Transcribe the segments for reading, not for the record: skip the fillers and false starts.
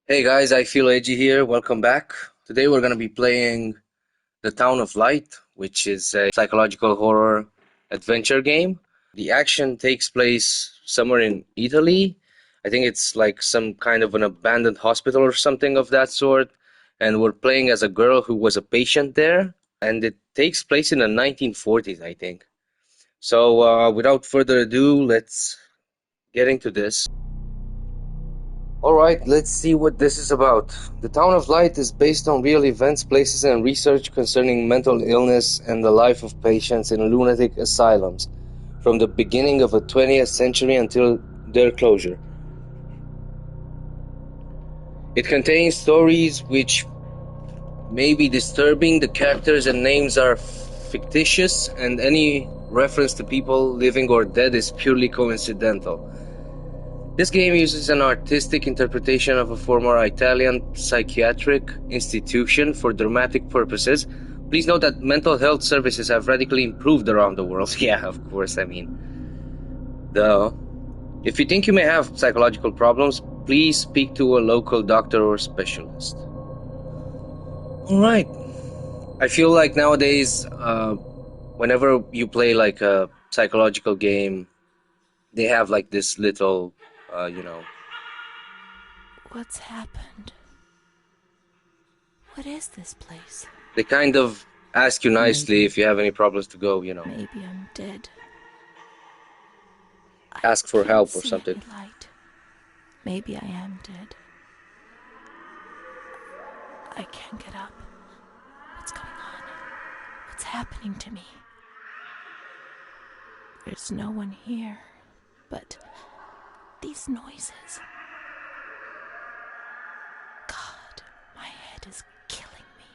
Hey guys, I feel edgy here. Welcome back. Today we're going to be playing The Town of Light, which is a psychological horror adventure game. The action takes place somewhere in Italy. I think it's like some kind of an abandoned hospital or something of that sort. And we're playing as a girl who was a patient there. And it takes place in the 1940s, I think. So without further ado, let's get into this. Alright, let's see what this is about. The Town of Light is based on real events, places, and research concerning mental illness and the life of patients in lunatic asylums, from the beginning of the 20th century until their closure. It contains stories which may be disturbing, the characters and names are fictitious, and any reference to people living or dead is purely coincidental. This game uses an artistic interpretation of a former Italian psychiatric institution for dramatic purposes. Please note that mental health services have radically improved around the world. Yeah, of course, I mean. Duh. If you think you may have psychological problems, please speak to a local doctor or specialist. Alright. I feel like nowadays, whenever you play like a psychological game, they have like this little, What's happened? What is this place? they kind of ask you nicely Maybe. if you have any problems to go, Maybe I'm dead. I ask for can't help or see something. any light. Maybe I am dead. I can't get up. What's going on? What's happening to me? There's no one here. But these noises. God, my head is killing me.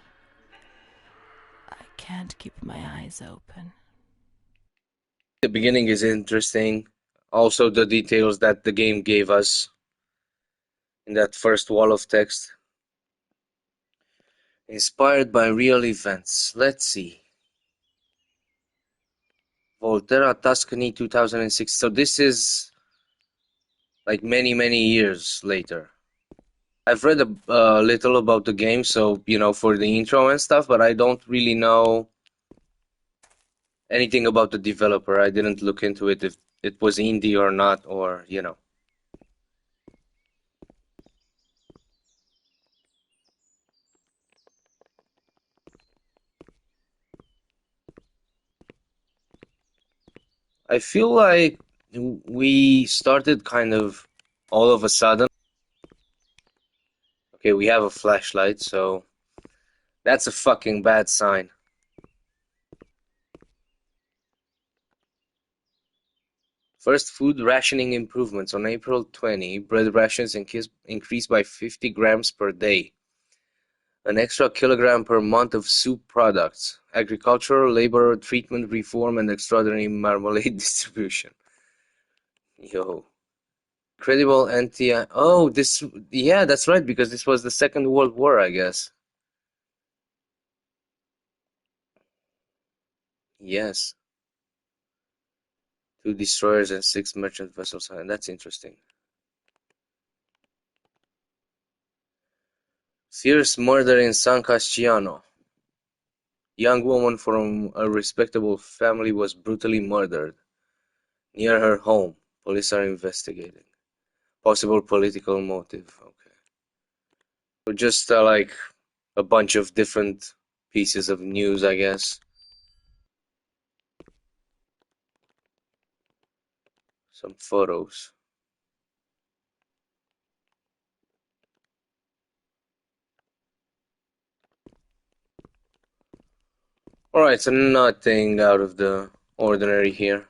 I can't keep my eyes open. The beginning is interesting. Also, the details that the game gave us in that first wall of text. Inspired by real events. Let's see. Volterra Tuscany 2006. So this is like many, many years later. I've read a little about the game, so, for the intro and stuff, but I don't really know anything about the developer. I didn't look into it if it was indie or not, or. I feel like we started kind of all of a sudden. Okay, we have a flashlight, so that's a fucking bad sign. First food rationing improvements. On April 20, bread rations increased by 50 grams per day. An extra kilogram per month of soup products. Agricultural labor treatment reform and extraordinary marmalade distribution. Yo. Credible anti. Oh, this. Yeah, that's right, because this was the Second World War, I guess. Yes. 2 destroyers and 6 merchant vessels. That's interesting. Fierce murder in San Casciano. Young woman from a respectable family was brutally murdered near her home. Police are investigating. Possible political motive. Okay. So just like a bunch of different pieces of news, I guess. Some photos. Alright, so nothing out of the ordinary here.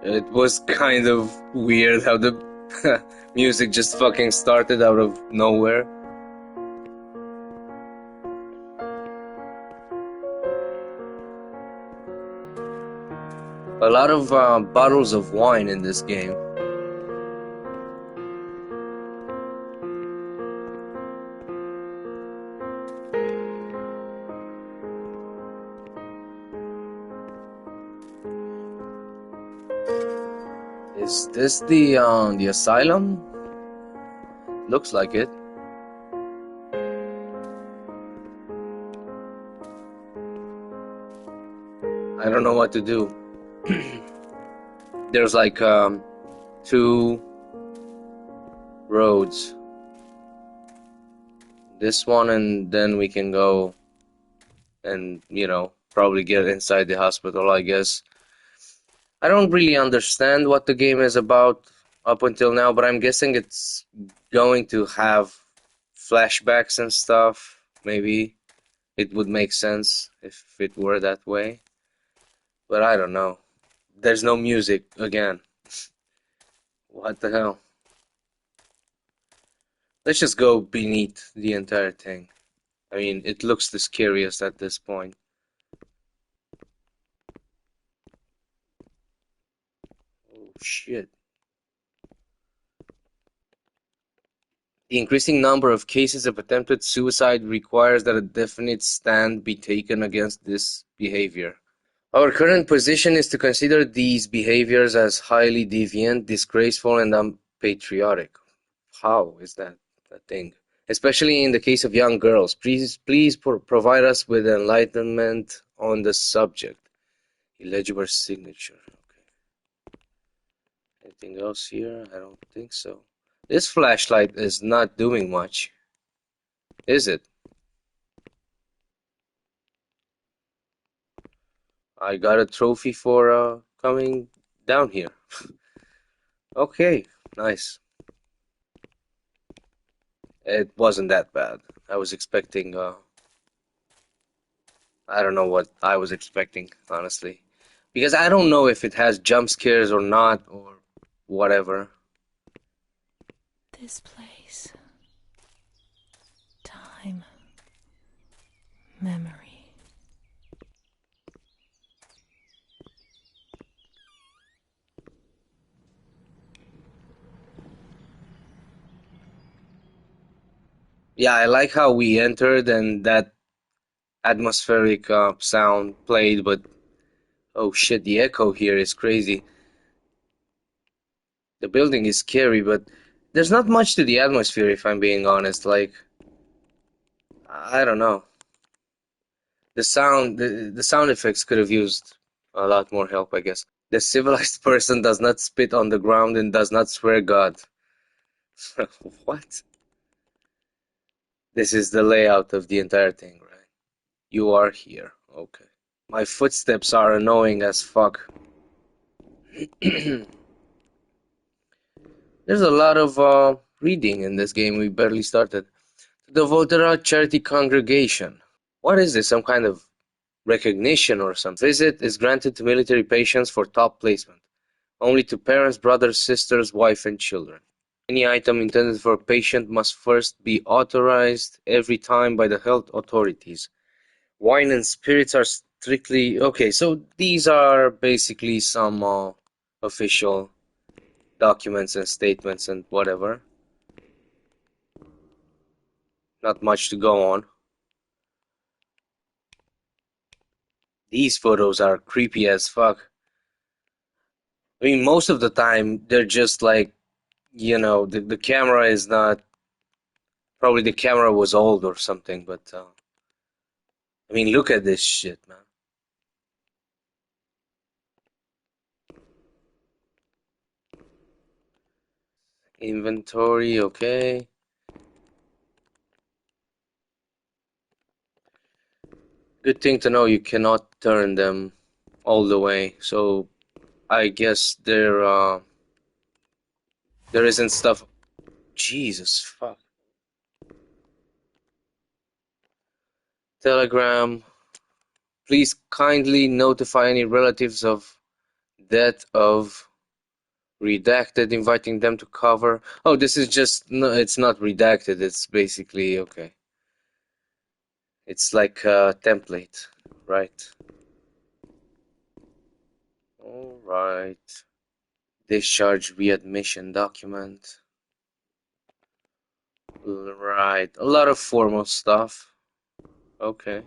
It was kind of weird how the Music just fucking started out of nowhere. A lot of bottles of wine in this game. Is this the asylum? Looks like it. I don't know what to do. There's like 2 roads. This one, and then we can go and, you know, probably get inside the hospital, I guess. I don't really understand what the game is about up until now, but I'm guessing it's going to have flashbacks and stuff. Maybe it would make sense if it were that way. But I don't know. There's no music again. What the hell? Let's just go beneath the entire thing. I mean, it looks the scariest at this point. Oh shit. The increasing number of cases of attempted suicide requires that a definite stand be taken against this behavior. Our current position is to consider these behaviors as highly deviant, disgraceful, and unpatriotic. How is that a thing? Especially in the case of young girls. Please provide us with enlightenment on the subject. Illegible signature. Okay. Anything else here? I don't think so. This flashlight is not doing much, is it? I got a trophy for coming down here. Okay, nice. It wasn't that bad. I was expecting, I don't know what I was expecting, honestly. Because I don't know if it has jump scares or not, or whatever. This place. Time. Memory. Yeah, I like how we entered and that atmospheric sound played, but oh shit, the echo here is crazy. The building is scary, but there's not much to the atmosphere, if I'm being honest. Like, I don't know. The sound effects could have used a lot more help, I guess. The civilized person does not spit on the ground and does not swear God. What? This is the layout of the entire thing, right? You are here. Okay. My footsteps are annoying as fuck. There's a lot of reading in this game. We barely started. The Volterra Charity Congregation. What is this? Some kind of recognition or something? Visit is granted to military patients for top placement. Only to parents, brothers, sisters, wife, and children. Any item intended for a patient must first be authorized every time by the health authorities. Wine and spirits are strictly... Okay, so these are basically some official documents and statements and whatever. Not much to go on. These photos are creepy as fuck. I mean, most of the time, they're just like, you know, the camera is not... Probably the camera was old or something, but... I mean, look at this shit, man. Inventory, okay. Good thing to know you cannot turn them all the way, so I guess there isn't stuff... Jesus, fuck. Telegram. Please kindly notify any relatives of death of Redacted, inviting them to cover. Oh, this is just, no, it's not redacted. It's basically, okay. It's like a template, right? All right. Discharge readmission document. Right. A lot of formal stuff. Okay.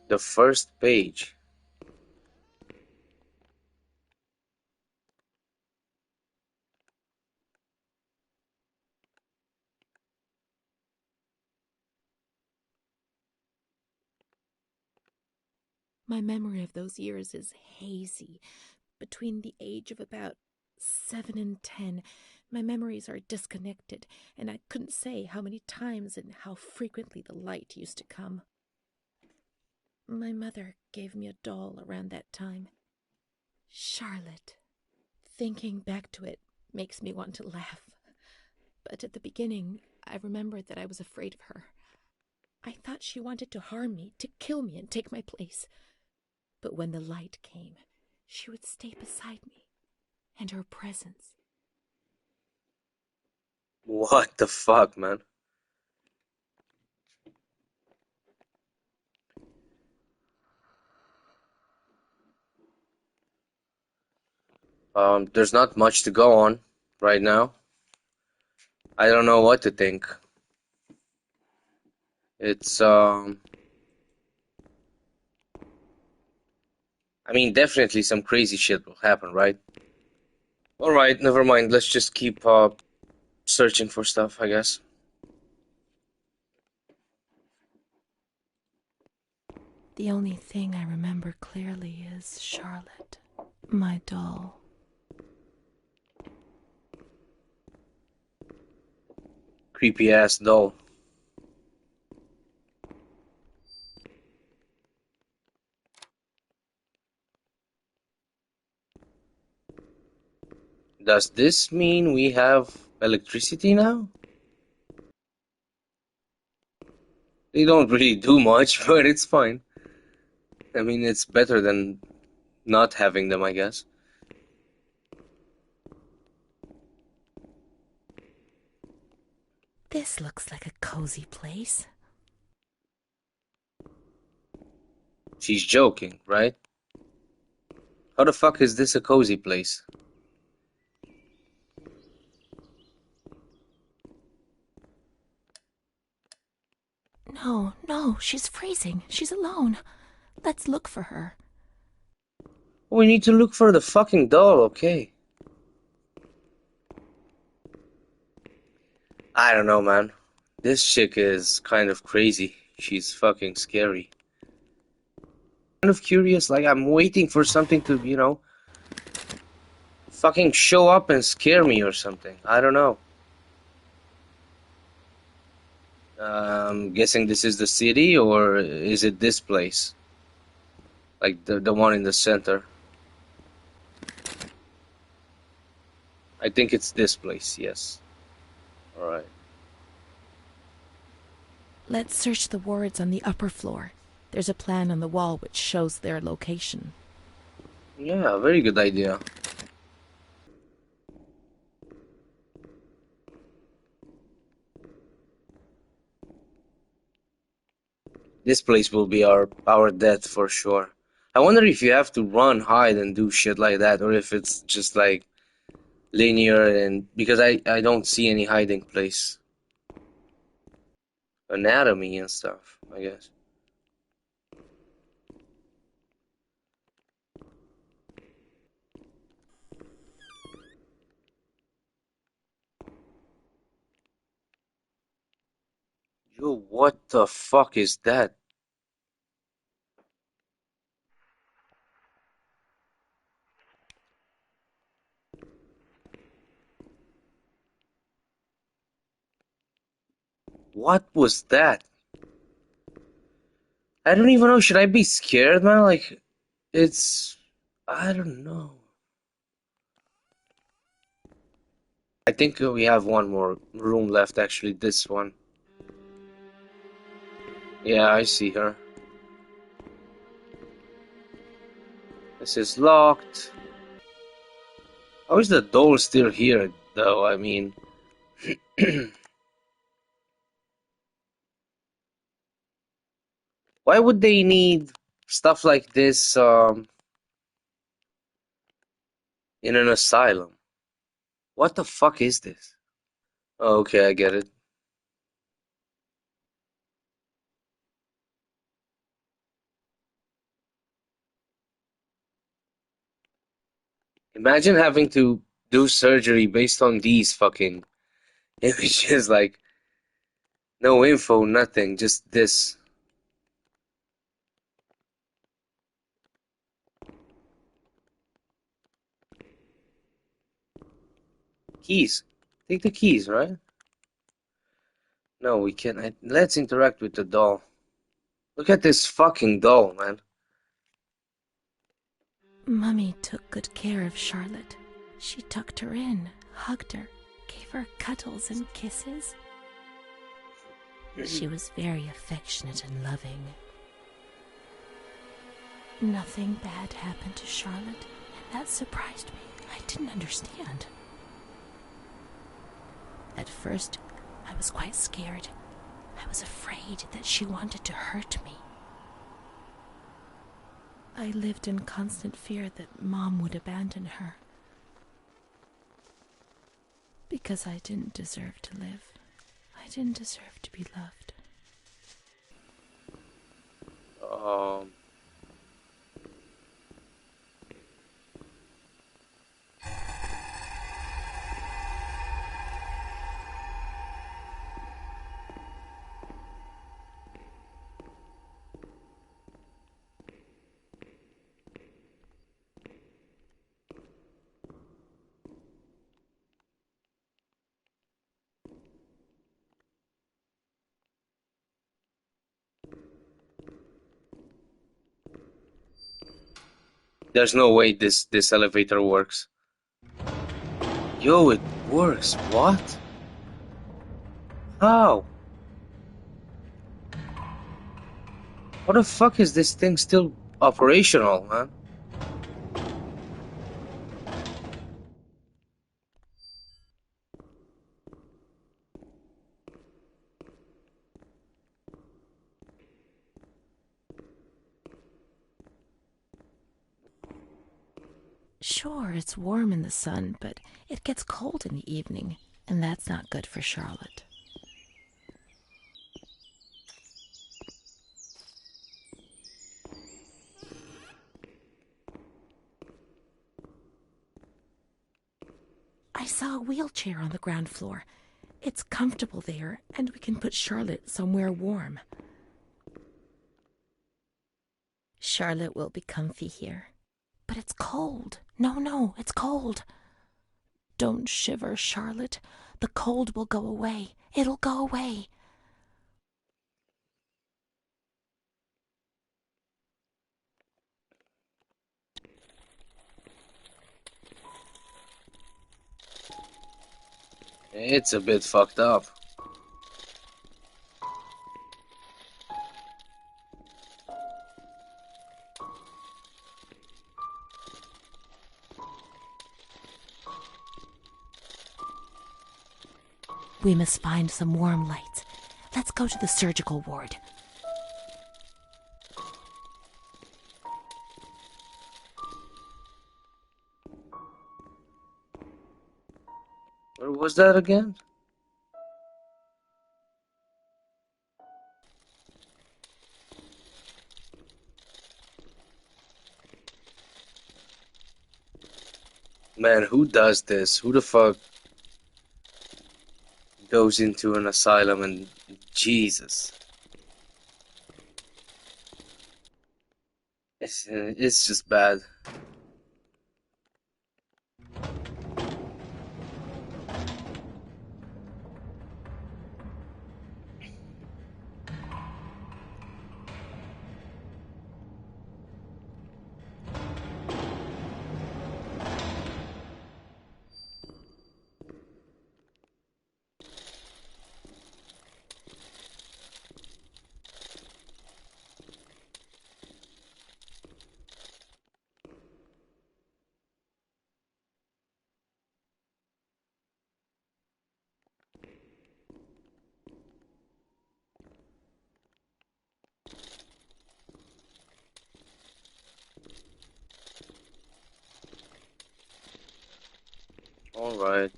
The first page. My memory of those years is hazy. Between the age of about 7 and 10, my memories are disconnected, and I couldn't say how many times and how frequently the light used to come. My mother gave me a doll around that time. Charlotte. Thinking back to it makes me want to laugh. But at the beginning, I remembered that I was afraid of her. I thought she wanted to harm me, to kill me and take my place. But when the light came, she would stay beside me, and her presence. What the fuck, man? There's not much to go on right now. I don't know what to think. It's, I mean, definitely some crazy shit will happen, right? Alright, never mind. Let's just keep, searching for stuff, I guess. The only thing I remember clearly is Charlotte, my doll. Creepy ass doll. Does this mean we have electricity now? They don't really do much, but it's fine. I mean, it's better than not having them, I guess. This looks like a cozy place. She's joking, right? How the fuck is this a cozy place? No, she's freezing. She's alone. Let's look for her. We need to look for the fucking doll, okay? I don't know, man. This chick is kind of crazy. She's fucking scary. Kind of curious, like I'm waiting for something to, fucking show up and scare me or something. I don't know. I'm guessing this is the city, or is it this place? Like the one in the center. I think it's this place, yes. Alright. Let's search the wards on the upper floor. There's a plan on the wall which shows their location. Yeah, very good idea. This place will be our death for sure. I wonder if you have to run, hide, and do shit like that, or if it's just like linear, and because I don't see any hiding place. Anatomy and stuff, I guess. Yo, what the fuck is that? What was that? I don't even know. Should I be scared, man? Like, it's. I don't know. I think we have one more room left, actually. This one. Yeah, I see her. This is locked. How is the doll still here, though? I mean. Why would they need stuff like this in an asylum? What the fuck is this? Oh, okay, I get it. Imagine having to do surgery based on these fucking images, like no info, nothing, just this. Keys. Take the keys, right? No, we can't. Let's interact with the doll. Look at this fucking doll, man. Mummy took good care of Charlotte. She tucked her in, hugged her, gave her cuddles and kisses. She was very affectionate and loving. Nothing bad happened to Charlotte, and that surprised me. I didn't understand. At first, I was quite scared. I was afraid that she wanted to hurt me. I lived in constant fear that Mom would abandon her. Because I didn't deserve to live. I didn't deserve to be loved. There's no way this elevator works. Yo, it works. What? How? How the fuck is this thing still operational, man? Sure, it's warm in the sun, but it gets cold in the evening, and that's not good for Charlotte. I saw a wheelchair on the ground floor. It's comfortable there, and we can put Charlotte somewhere warm. Charlotte will be comfy here. But it's cold. No, it's cold. Don't shiver, Charlotte. The cold will go away. It'll go away. It's a bit fucked up. We must find some warm lights. Let's go to the surgical ward. Where was that again? Man, who does this? Who the fuck goes into an asylum and Jesus? It's just bad. Alright.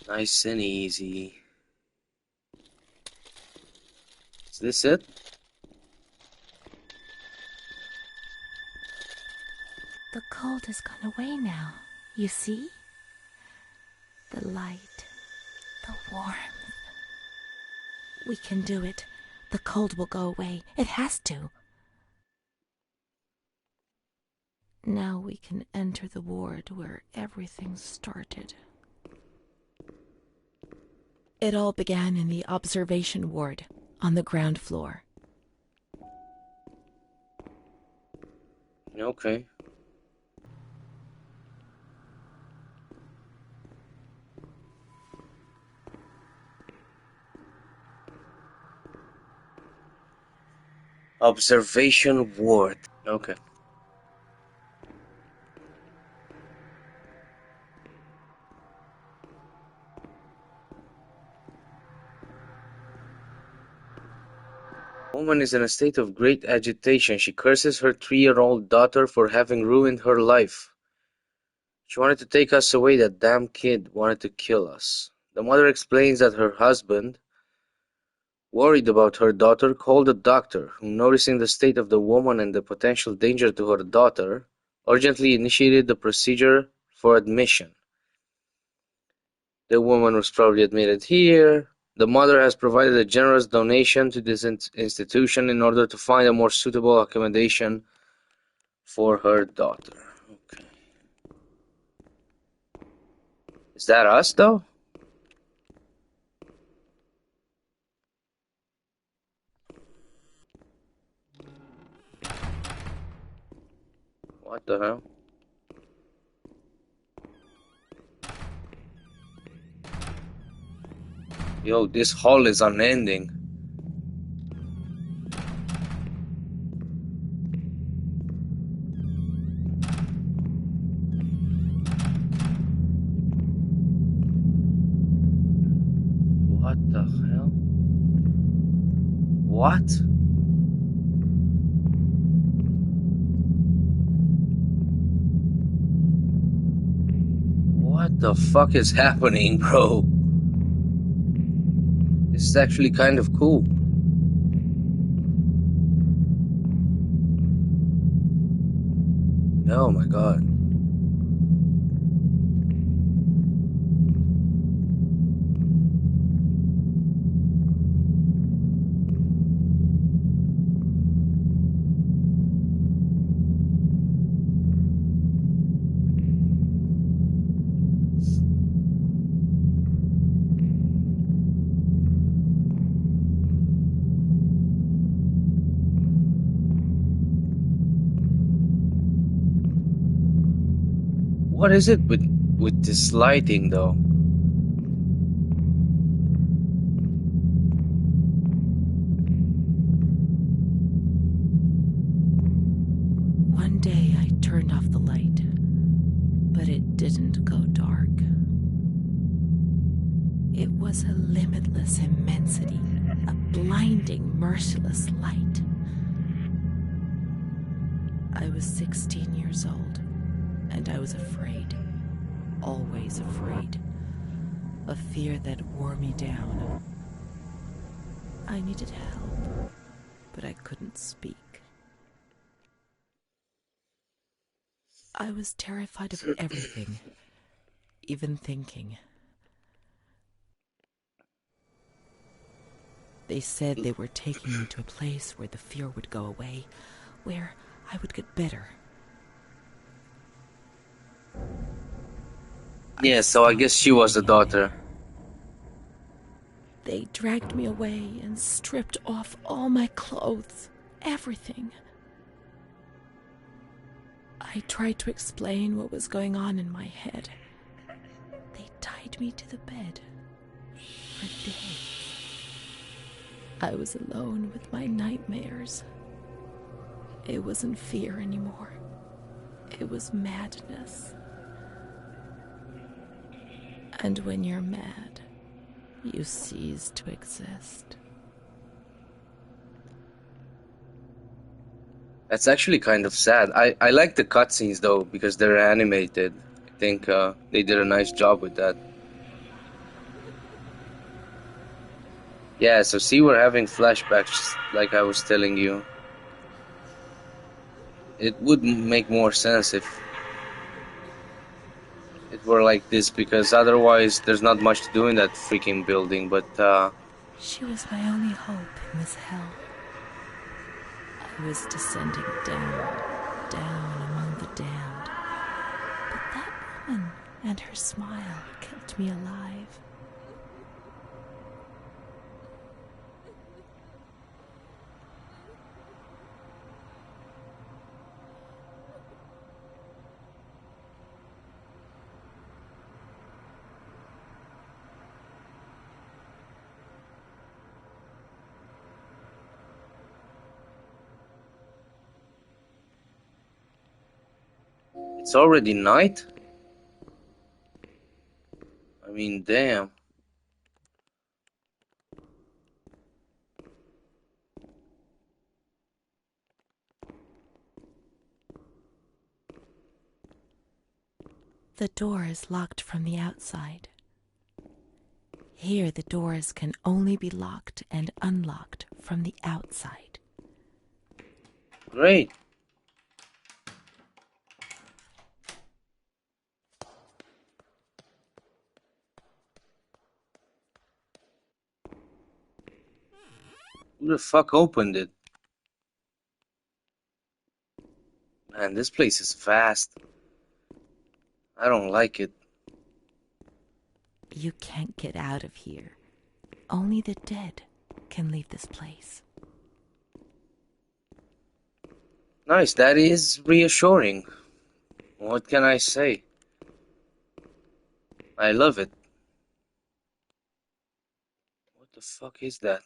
Nice and easy. Is this it? The cold has gone away now, you see? The light, the warmth. We can do it. The cold will go away. It has to. Now we can enter the ward where everything started. It all began in the observation ward on the ground floor. Okay. Observation ward. Okay. The woman is in a state of great agitation. She curses her 3-year-old daughter for having ruined her life. She wanted to take us away. That damn kid wanted to kill us. The mother explains that her husband, worried about her daughter, called a doctor, who, noticing the state of the woman and the potential danger to her daughter, urgently initiated the procedure for admission. The woman was probably admitted here. The mother has provided a generous donation to this institution in order to find a more suitable accommodation for her daughter. Okay. Is that us, though? What the hell? Yo, this hall is unending. What the hell? What? What the fuck is happening, bro? This is actually kind of cool. Oh my god. What is it with this lighting, though? One day I turned off the light, but it didn't go dark. It was a limitless immensity, a blinding, merciless light. I was 16 years old, and I was afraid, always afraid, a fear that wore me down. I needed help, but I couldn't speak. I was terrified of everything, even thinking. They said they were taking me to a place where the fear would go away, where I would get better. Yeah, so I guess she was the daughter. They dragged me away and stripped off all my clothes, everything. I tried to explain what was going on in my head. They tied me to the bed for days. I was alone with my nightmares. It wasn't fear anymore. It was madness. And when you're mad, you cease to exist. That's actually kind of sad. I like the cutscenes, though, because they're animated. think they did a nice job with that. Yeah, so see, we're having flashbacks, like I was telling you. It would make more sense if it were like this, because otherwise there's not much to do in that freaking building, but She was my only hope in this hell. I was descending down, down among the damned. But that woman and her smile kept me alive. it's already night? I mean, damn. The door is locked from the outside. Here the doors can only be locked and unlocked from the outside. Great. Who the fuck opened it? Man, this place is vast. I don't like it. You can't get out of here. Only the dead can leave this place. Nice, that is reassuring. What can I say? I love it. What the fuck is that?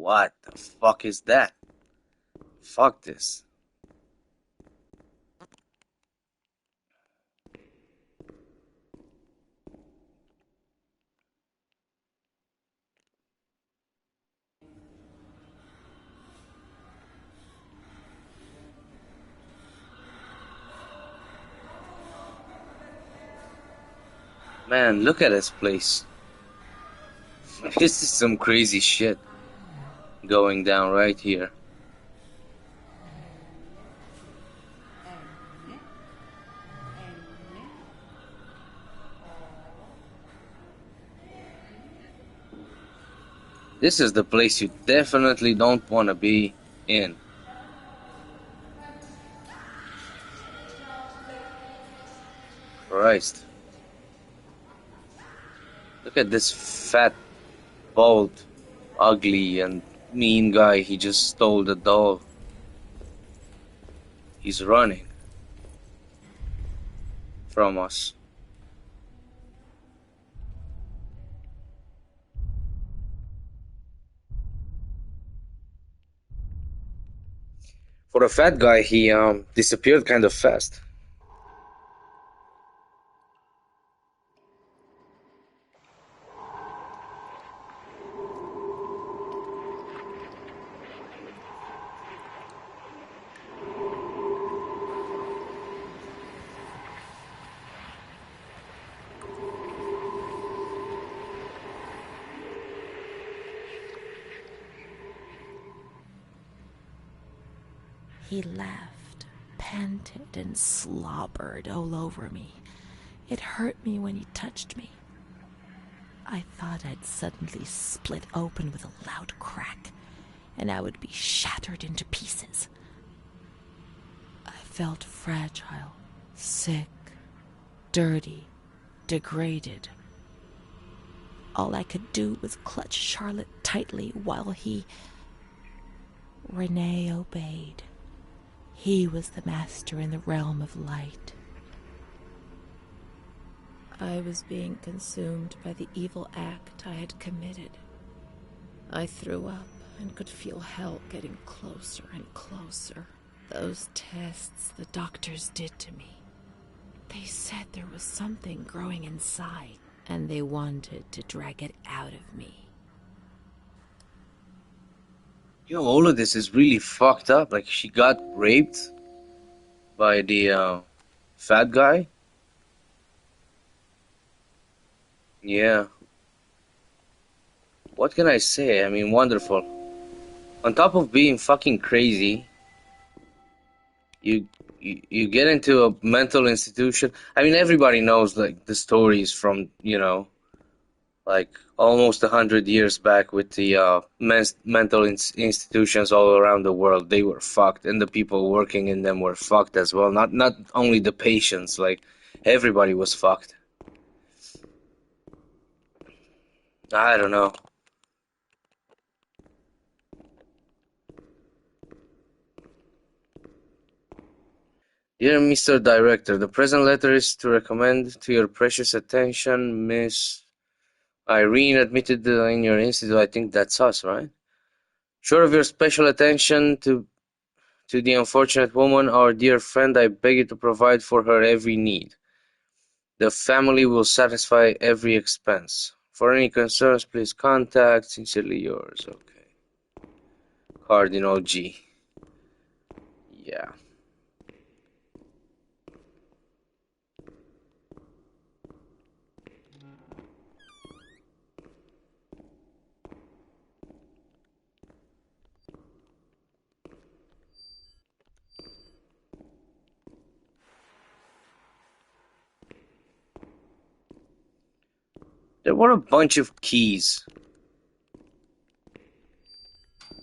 What the fuck is that? Fuck this. Man, look at this place. This is some crazy shit going down right here. This is the place you definitely don't want to be in. Christ. Look at this fat, bald, ugly, and mean guy. He just stole the doll. He's running from us. For a fat guy, he disappeared kind of fast. He laughed, panted, and slobbered all over me. It hurt me when he touched me. I thought I'd suddenly split open with a loud crack, and I would be shattered into pieces. I felt fragile, sick, dirty, degraded. All I could do was clutch Charlotte tightly while Renée obeyed. He was the master in the realm of light. I was being consumed by the evil act I had committed. I threw up and could feel hell getting closer and closer. Those tests the doctors did to me. They said there was something growing inside, and they wanted to drag it out of me. Yo, all of this is really fucked up. Like, she got raped by the fat guy. Yeah. What can I say? I mean, wonderful. On top of being fucking crazy, you get into a mental institution. I mean, everybody knows like the stories from, you know, like almost 100 years back with the mental institutions all around the world. They were fucked, and the people working in them were fucked as well. Not only the patients, like everybody was fucked. I don't know. Dear Mr. Director, the present letter is to recommend to your precious attention Miss Irene, admitted in your institute. I think that's us, right? Sure of your special attention to the unfortunate woman, our dear friend, I beg you to provide for her every need. The family will satisfy every expense. For any concerns, please contact. Sincerely yours. Okay. Cardinal G. Yeah. There were a bunch of keys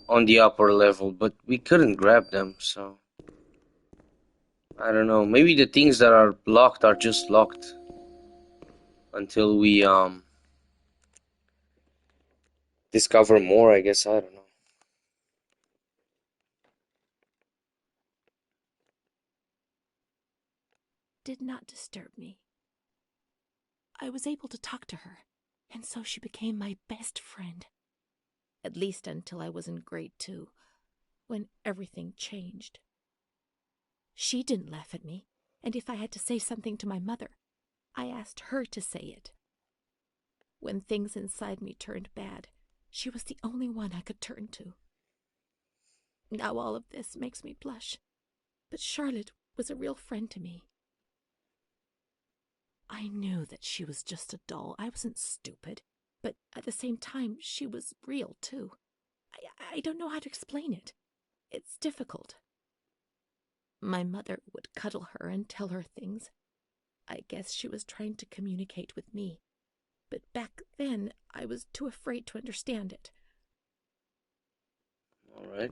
on the upper level, but we couldn't grab them, so I don't know. Maybe the things that are locked are just locked until we discover more, I guess. I don't know. Did not disturb me. I was able to talk to her, and so she became my best friend. At least until I was in grade 2, when everything changed. She didn't laugh at me, and if I had to say something to my mother, I asked her to say it. When things inside me turned bad, she was the only one I could turn to. Now all of this makes me blush, but Charlotte was a real friend to me. I knew that she was just a doll. I wasn't stupid, but at the same time, she was real, too. I don't know how to explain it. It's difficult. My mother would cuddle her and tell her things. I guess she was trying to communicate with me, but back then I was too afraid to understand it. All right.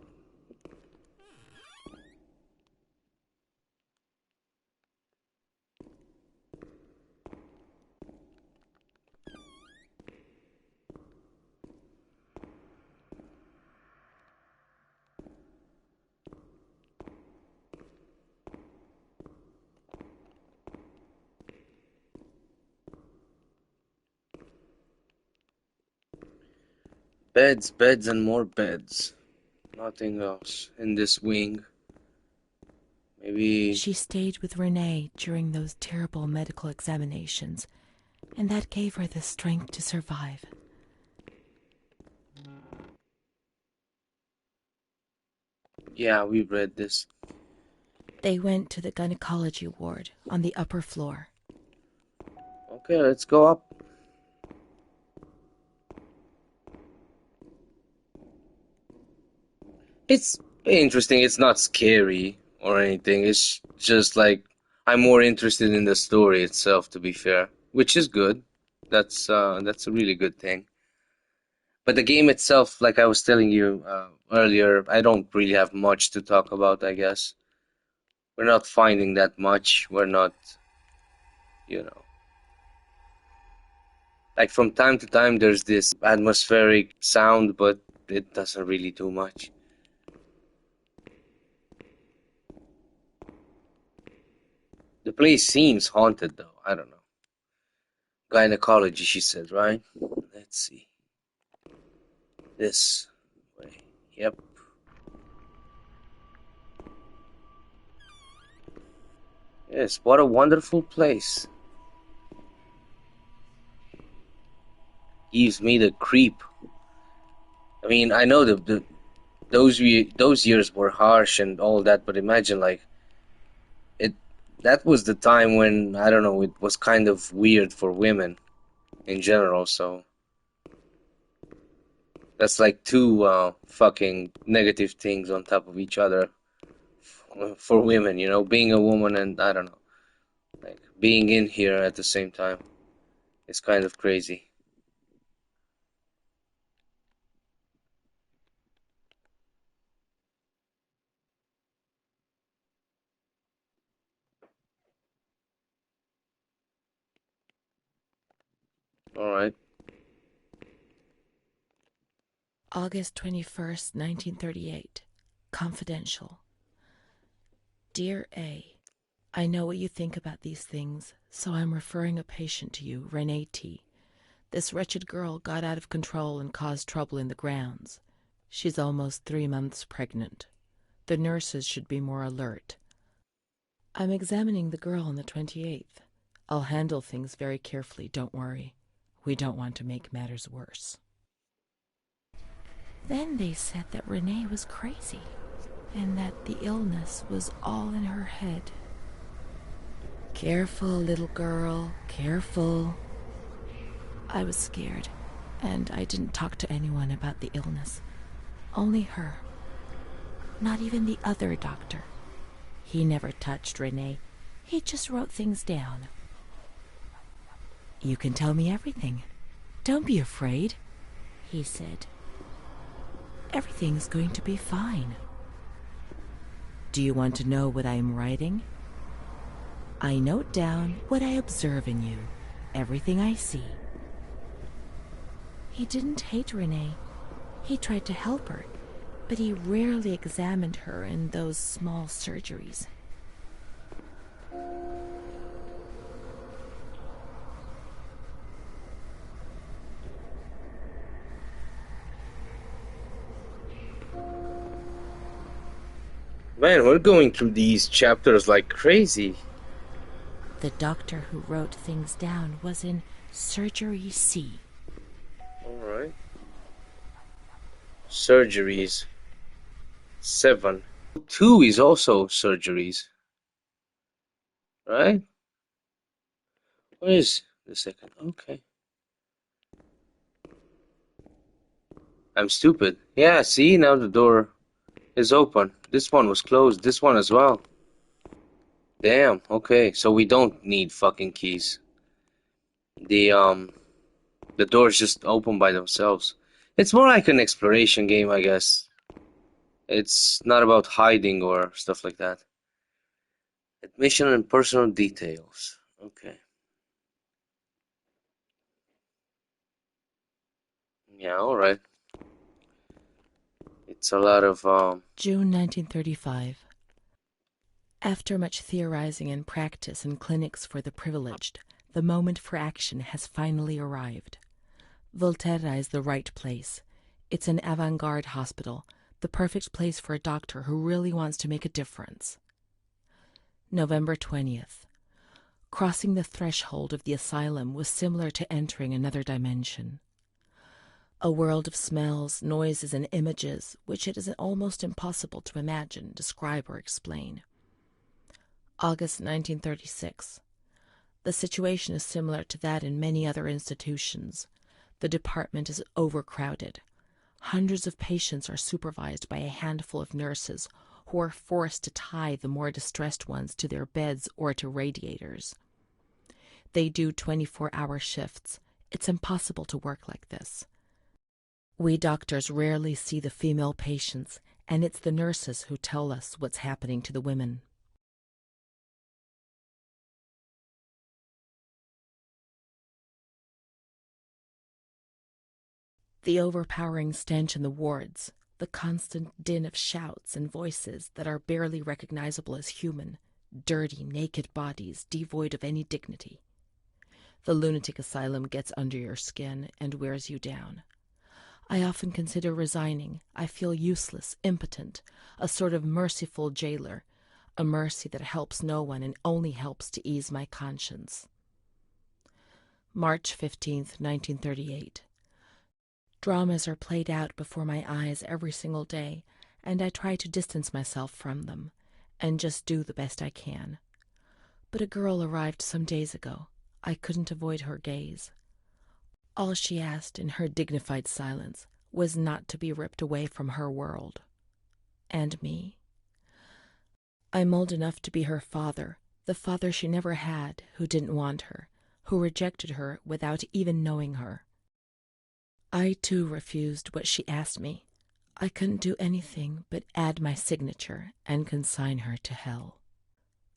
Beds, beds, and more beds. Nothing else in this wing. Maybe. She stayed with Renée during those terrible medical examinations, and that gave her the strength to survive. Yeah, we read this. They went to the gynecology ward on the upper floor. Okay, let's go up. It's interesting. It's not scary or anything. It's just like I'm more interested in the story itself, to be fair, which is good. That's a really good thing. But the game itself, like I was telling you earlier, I don't really have much to talk about, I guess. We're not finding that much. We're not, you know. Like from time to time, there's this atmospheric sound, but it doesn't really do much. The place seems haunted, though. I don't know. Gynecology, she said, right? Let's see. This way. Yep. Yes, what a wonderful place. gives me the creep. I mean, I know those years were harsh and all that, but imagine like it. That was the time when, I don't know, it was kind of weird for women in general. So that's like two fucking negative things on top of each other for women. You know, being a woman and, I don't know, like being in here at the same time. It's kind of crazy. All right. August 21st, 1938. Confidential. Dear A, I know what you think about these things, so I'm referring a patient to you, Renée T. This wretched girl got out of control and caused trouble in the grounds. She's almost 3 months pregnant. The nurses should be more alert. I'm examining the girl on the 28th. I'll handle things very carefully, don't worry. We don't want to make matters worse. Then they said that Renée was crazy, and that the illness was all in her head. Careful, little girl, careful. I was scared, and I didn't talk to anyone about the illness. Only her. Not even the other doctor. He never touched Renée. He just wrote things down. You can tell me everything. Don't be afraid, he said. Everything's going to be fine. Do you want to know what I am writing? I note down what I observe in you, everything I see. He didn't hate Renée. He tried to help her, but he rarely examined her in those small surgeries. Man, we're going through these chapters like crazy. The doctor who wrote things down was in Surgery C. Alright. Surgeries. 7. 2 is also surgeries. Right? Where is the second? Okay. I'm stupid. Yeah, see, now the door is open. This one was closed. This one as well. Damn, okay. So we don't need fucking keys. The doors just open by themselves. It's more like an exploration game, I guess. It's not about hiding or stuff like that. Admission and personal details. Okay. Yeah, alright. It's a lot of, June 1935. After much theorizing and practice in clinics for the privileged, the moment for action has finally arrived. Volterra is the right place. It's an avant-garde hospital, the perfect place for a doctor who really wants to make a difference. November 20th. Crossing the threshold of the asylum was similar to entering another dimension. A world of smells, noises, and images which it is almost impossible to imagine, describe, or explain. August 1936. The situation is similar to that in many other institutions. The department is overcrowded. Hundreds of patients are supervised by a handful of nurses who are forced to tie the more distressed ones to their beds or to radiators. They do 24-hour shifts. It's impossible to work like this. We doctors rarely see the female patients, and it's the nurses who tell us what's happening to the women. The overpowering stench in the wards, the constant din of shouts and voices that are barely recognizable as human, dirty, naked bodies devoid of any dignity. The lunatic asylum gets under your skin and wears you down. I often consider resigning. I feel useless, impotent, a sort of merciful jailer, a mercy that helps no one and only helps to ease my conscience. March 15th, 1938. Dramas are played out before my eyes every single day, and I try to distance myself from them and just do the best I can. But a girl arrived some days ago. I couldn't avoid her gaze. All she asked in her dignified silence was not to be ripped away from her world. And me. I'm old enough to be her father, the father she never had, who didn't want her, who rejected her without even knowing her. I, too, refused what she asked me. I couldn't do anything but add my signature and consign her to hell.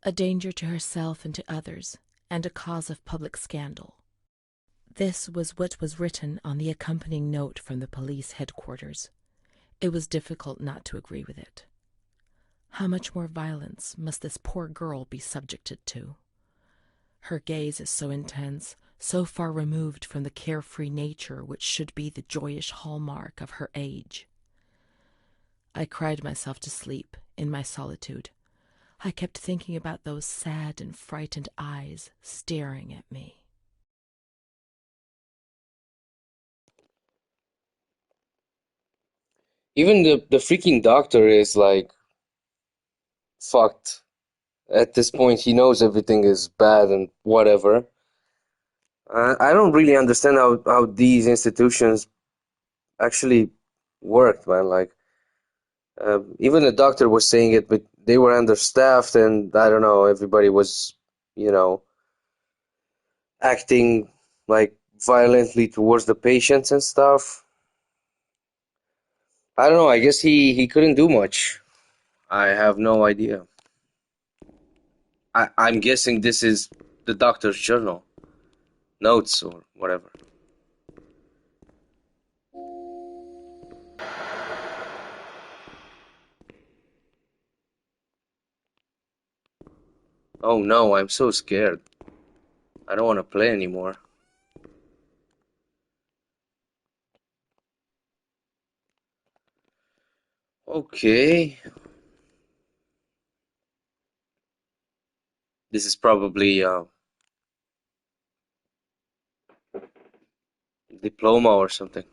A danger to herself and to others, and a cause of public scandal. This was what was written on the accompanying note from the police headquarters. It was difficult not to agree with it. How much more violence must this poor girl be subjected to? Her gaze is so intense, so far removed from the carefree nature which should be the joyous hallmark of her age. I cried myself to sleep in my solitude. I kept thinking about those sad and frightened eyes staring at me. Even the freaking doctor is like fucked. At this point, he knows everything is bad and whatever. I don't really understand how these institutions actually work, man. Like, even the doctor was saying it, but they were understaffed, and I don't know, everybody was, you know, acting like violently towards the patients and stuff. I don't know, I guess he couldn't do much. I have no idea. I'm guessing this is the doctor's journal, notes or whatever. Oh no, I'm so scared. I don't want to play anymore. Okay. This is probably a diploma or something.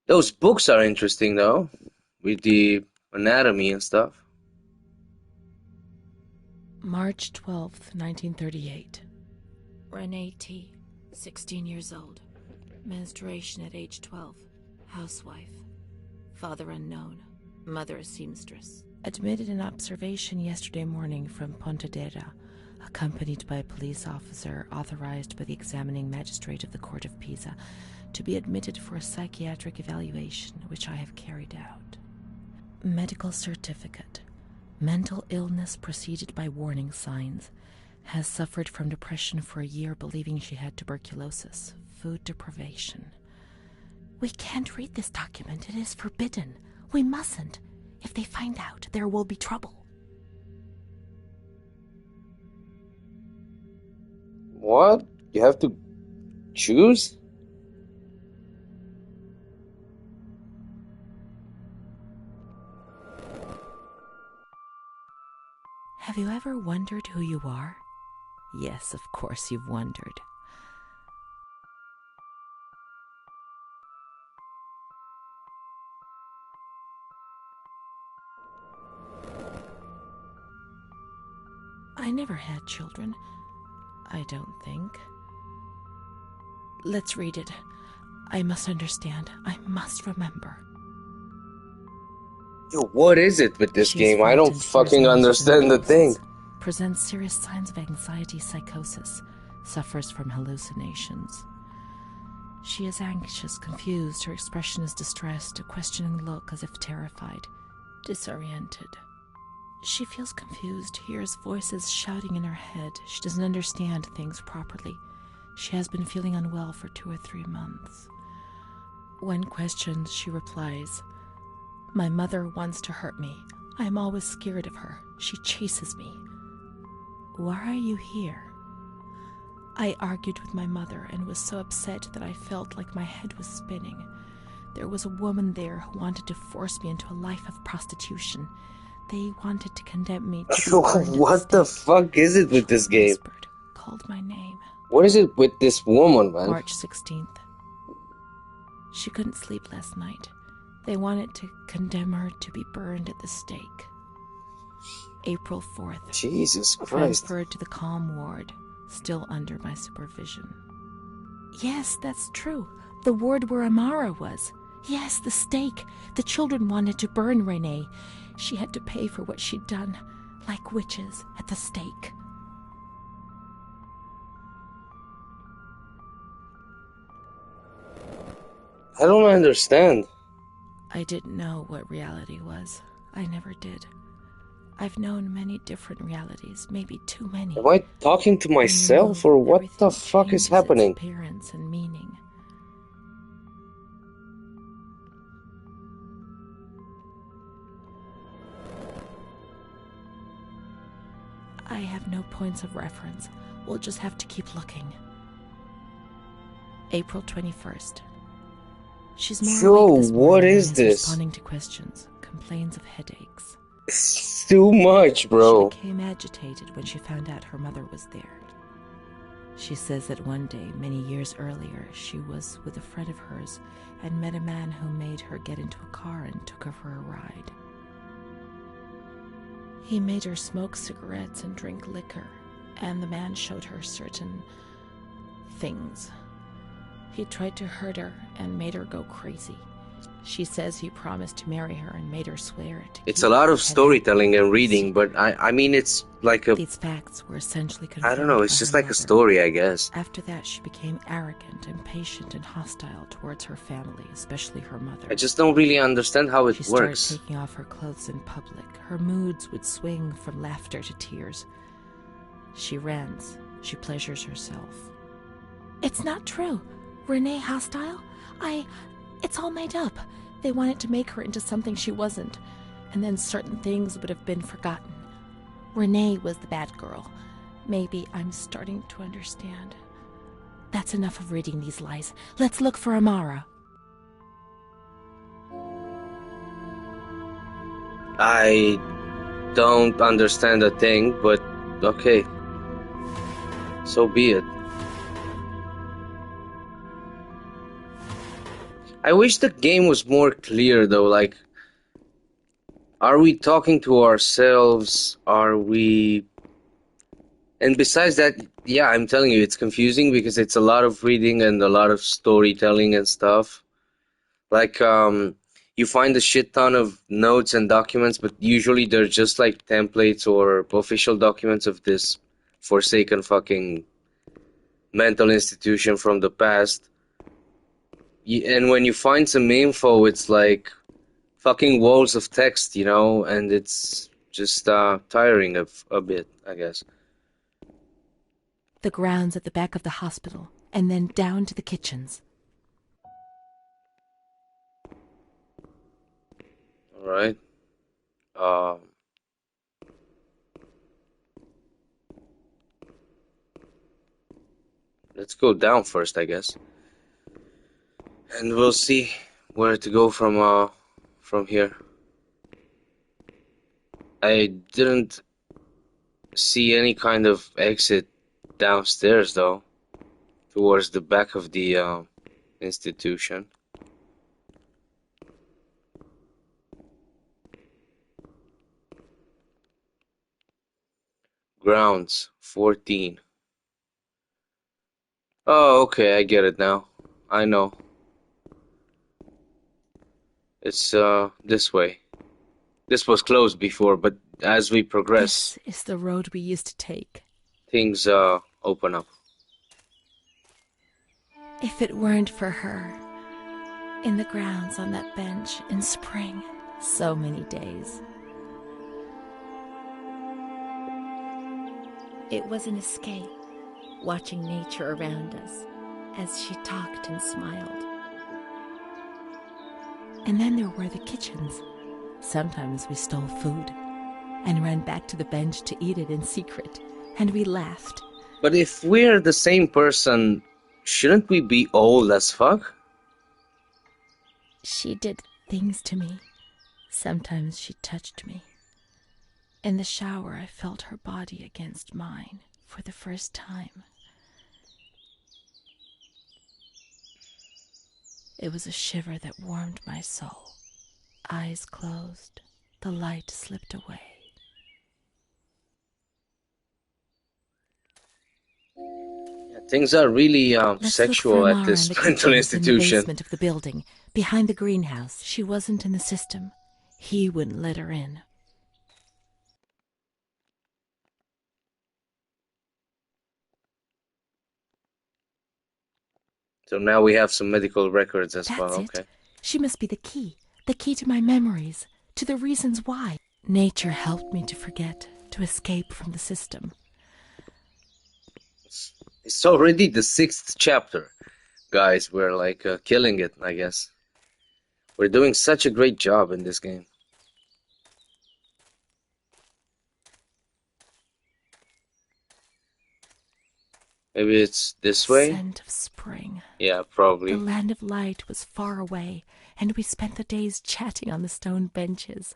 Those books are interesting though, with the anatomy and stuff. March 12th, 1938. Renée T., 16 years old. Menstruation at age 12. Housewife. Father unknown. Mother a seamstress. Admitted in observation yesterday morning from Pontedera, accompanied by a police officer authorized by the examining magistrate of the Court of Pisa to be admitted for a psychiatric evaluation, which I have carried out. Medical certificate. Mental illness preceded by warning signs. Has suffered from depression for a year, believing she had tuberculosis. Food deprivation. We can't read this document. It is forbidden. We mustn't. If they find out, there will be trouble. What? You have to choose? Have you ever wondered who you are? Yes, of course you've wondered. I never had children. I don't think. Let's read it. I must understand. I must remember. Yo, what is it with this She's game? I don't frightened, fucking hears noises and understand the thing. ghosts, presents serious signs of anxiety psychosis, suffers from hallucinations. She is anxious, confused, her expression is distressed, a questioning look as if terrified, disoriented. She feels confused, hears voices shouting in her head. She doesn't understand things properly. She has been feeling unwell for 2 or 3 months. When questioned, she replies, "My mother wants to hurt me. I'm always scared of her. She chases me. Why are you here? I argued with my mother and was so upset that I felt like my head was spinning. There was a woman there who wanted to force me into a life of prostitution. They wanted to condemn me to be burned at What the stake. fuck is it with this Children game? whispered, called my name. What is it with this woman, man? March 16th. She couldn't sleep last night. They wanted to condemn her to be burned at the stake. April 4th. Jesus Christ. Transferred to the calm ward, still under my supervision. Yes, that's true. The ward where Amara was. Yes, the stake. The children wanted to burn Renée. She had to pay for what she'd done, like witches at the stake. I don't understand. I didn't know what reality was. I never did. I've known many different realities, maybe too many. Am I talking to myself, or what the fuck is happening? Its appearance and meaning. I have no points of reference. We'll just have to keep looking. April 21st. She's more awake this morning what and is this? Responding to questions, complains of headaches. It's too much, bro. She became agitated when she found out her mother was there. She says that one day, many years earlier, she was with a friend of hers and met a man who made her get into a car and took her for a ride. He made her smoke cigarettes and drink liquor, and the man showed her certain things. He tried to hurt her and made her go crazy. She says he promised to marry her and made her swear it. It's a lot of storytelling and reading, but I mean, it's like a... These facts were essentially confirmed. I don't know, it's by just her like a mother. story, I guess. After that, she became arrogant, impatient, and hostile towards her family, especially her mother. I just don't really understand how it She works. started taking off her clothes in public. Her moods would swing from laughter to tears. She rants. She pleasures herself. It's not true. Renée hostile? It's all made up. They wanted to make her into something she wasn't, and then certain things would have been forgotten. Renée was the bad girl. Maybe I'm starting to understand. That's enough of reading these lies. Let's look for Amara. I don't understand a thing, but okay. So be it. I wish the game was more clear, though. Like, are we talking to ourselves? Are we... And besides that, yeah, I'm telling you, it's confusing because it's a lot of reading and a lot of storytelling and stuff. Like, you find a shit ton of notes and documents, but usually they're just like templates or official documents of this forsaken fucking mental institution from the past. And when you find some info, it's like fucking walls of text, you know, and it's just tiring a bit, I guess. The grounds at the back of the hospital, and then down to the kitchens. All right. Let's go down first, I guess. And we'll see where to go from here. I didn't see any kind of exit downstairs, though, towards the back of the institution. Grounds 14. Oh, okay, I get it now. I know. It's this way. This was closed before, but as we progress, This is the road we used to take. things open up. If it weren't for her, in the grounds on that bench in spring, so many days. It was an escape, watching nature around us as she talked and smiled. And then there were the kitchens, Sometimes we stole food and ran back to the bench to eat it in secret, and we laughed. But if we're the same person, shouldn't we be old as fuck? She did things to me. Sometimes she touched me. In the shower, I felt her body against mine for the first time. It was a shiver that warmed my soul. Eyes closed, the light slipped away. Things are really Let's sexual look for at Mara this and the mental kitchens in the institution. basement of the building, behind the greenhouse. She wasn't in the system. He wouldn't let her in. So now we have some medical records as well, That's okay. it. She must be the key to my memories, to the reasons why. Nature helped me to forget, to escape from the system. It's already the 6th chapter. Guys, we're like killing it, I guess. We're doing such a great job in this game. Maybe it's this way? Scent of spring. Yeah, probably. The land of light was far away, and we spent the days chatting on the stone benches.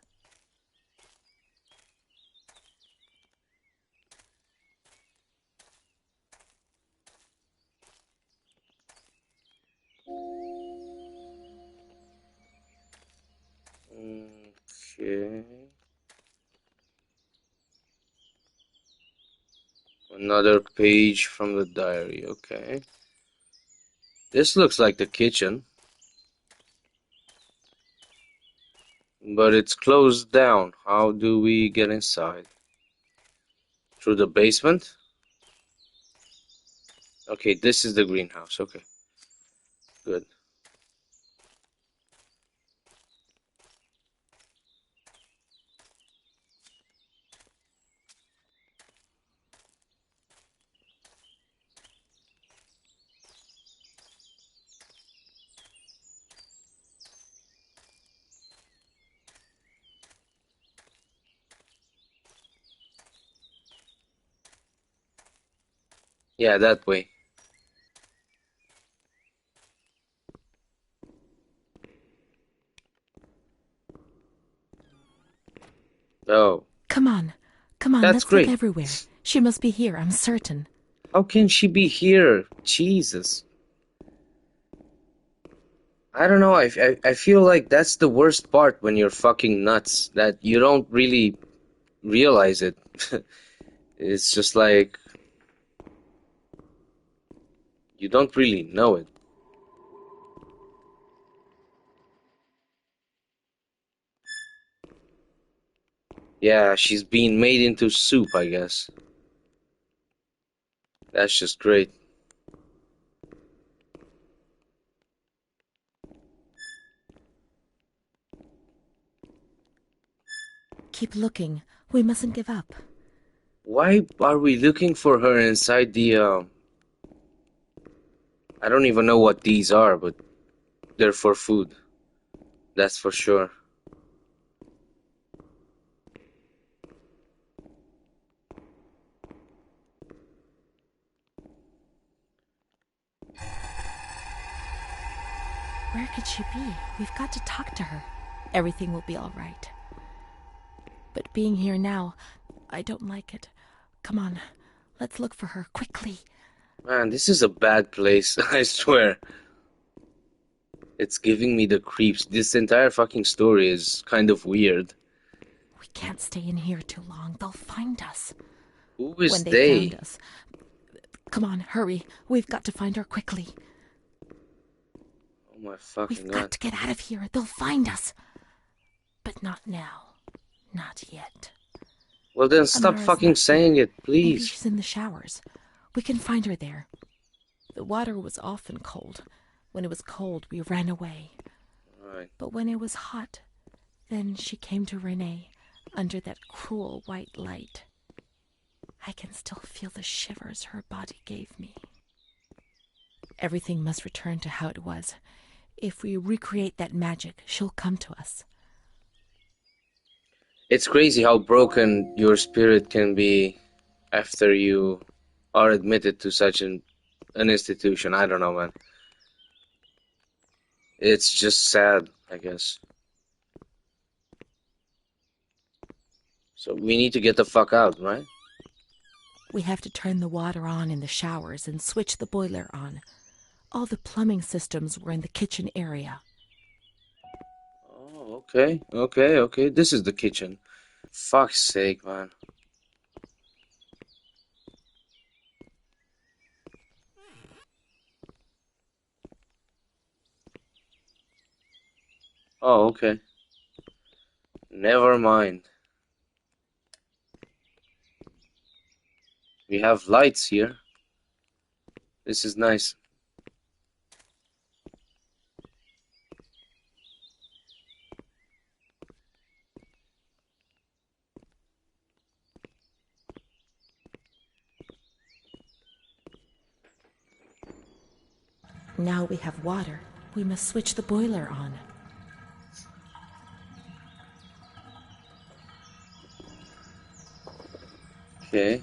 Okay. Another page from the diary, okay. This looks like the kitchen. But it's closed down. How do we get inside? Through the basement? Okay, this is the greenhouse, okay. Good. Yeah, that way. Oh. Come on, That's let's look great. everywhere. She must be here, I'm certain. How can she be here? Jesus. I don't know, I feel like that's the worst part when you're fucking nuts. That you don't really realize it. It's just like... you don't really know it. Yeah, she's being made into soup, I guess. That's just great. Keep looking. We mustn't give up. Why are we looking for her inside the, I don't even know what these are, but they're for food. That's for sure. Where could she be? We've got to talk to her. Everything will be all right. But being here now, I don't like it. Come on, let's look for her, quickly. Man, this is a bad place, I swear. It's giving me the creeps. This entire fucking story is kind of weird. We can't stay in here too long. They'll find us. Who is When they they? found us. Come on, hurry. We've got to find her quickly. Oh my fucking We've god. got to get out of here. They'll find us. But not now. Not yet. Well then stop Amara's fucking not saying here. it, Maybe please. she's in the showers. We can find her there. The water was often cold. When it was cold, we ran away. Alright. But when it was hot, then she came to Renée under that cruel white light. I can still feel the shivers her body gave me. Everything must return to how it was. If we recreate that magic, she'll come to us. It's crazy how broken your spirit can be after you are admitted to such an institution. I don't know, man. It's just sad, I guess. So we need to get the fuck out, right? We have to turn the water on in the showers and switch the boiler on. All the plumbing systems were in the kitchen area. Oh, okay. This is the kitchen. Fuck's sake, man. Oh, okay. Never mind. We have lights here. This is nice. Now we have water. We must switch the boiler on. Okay.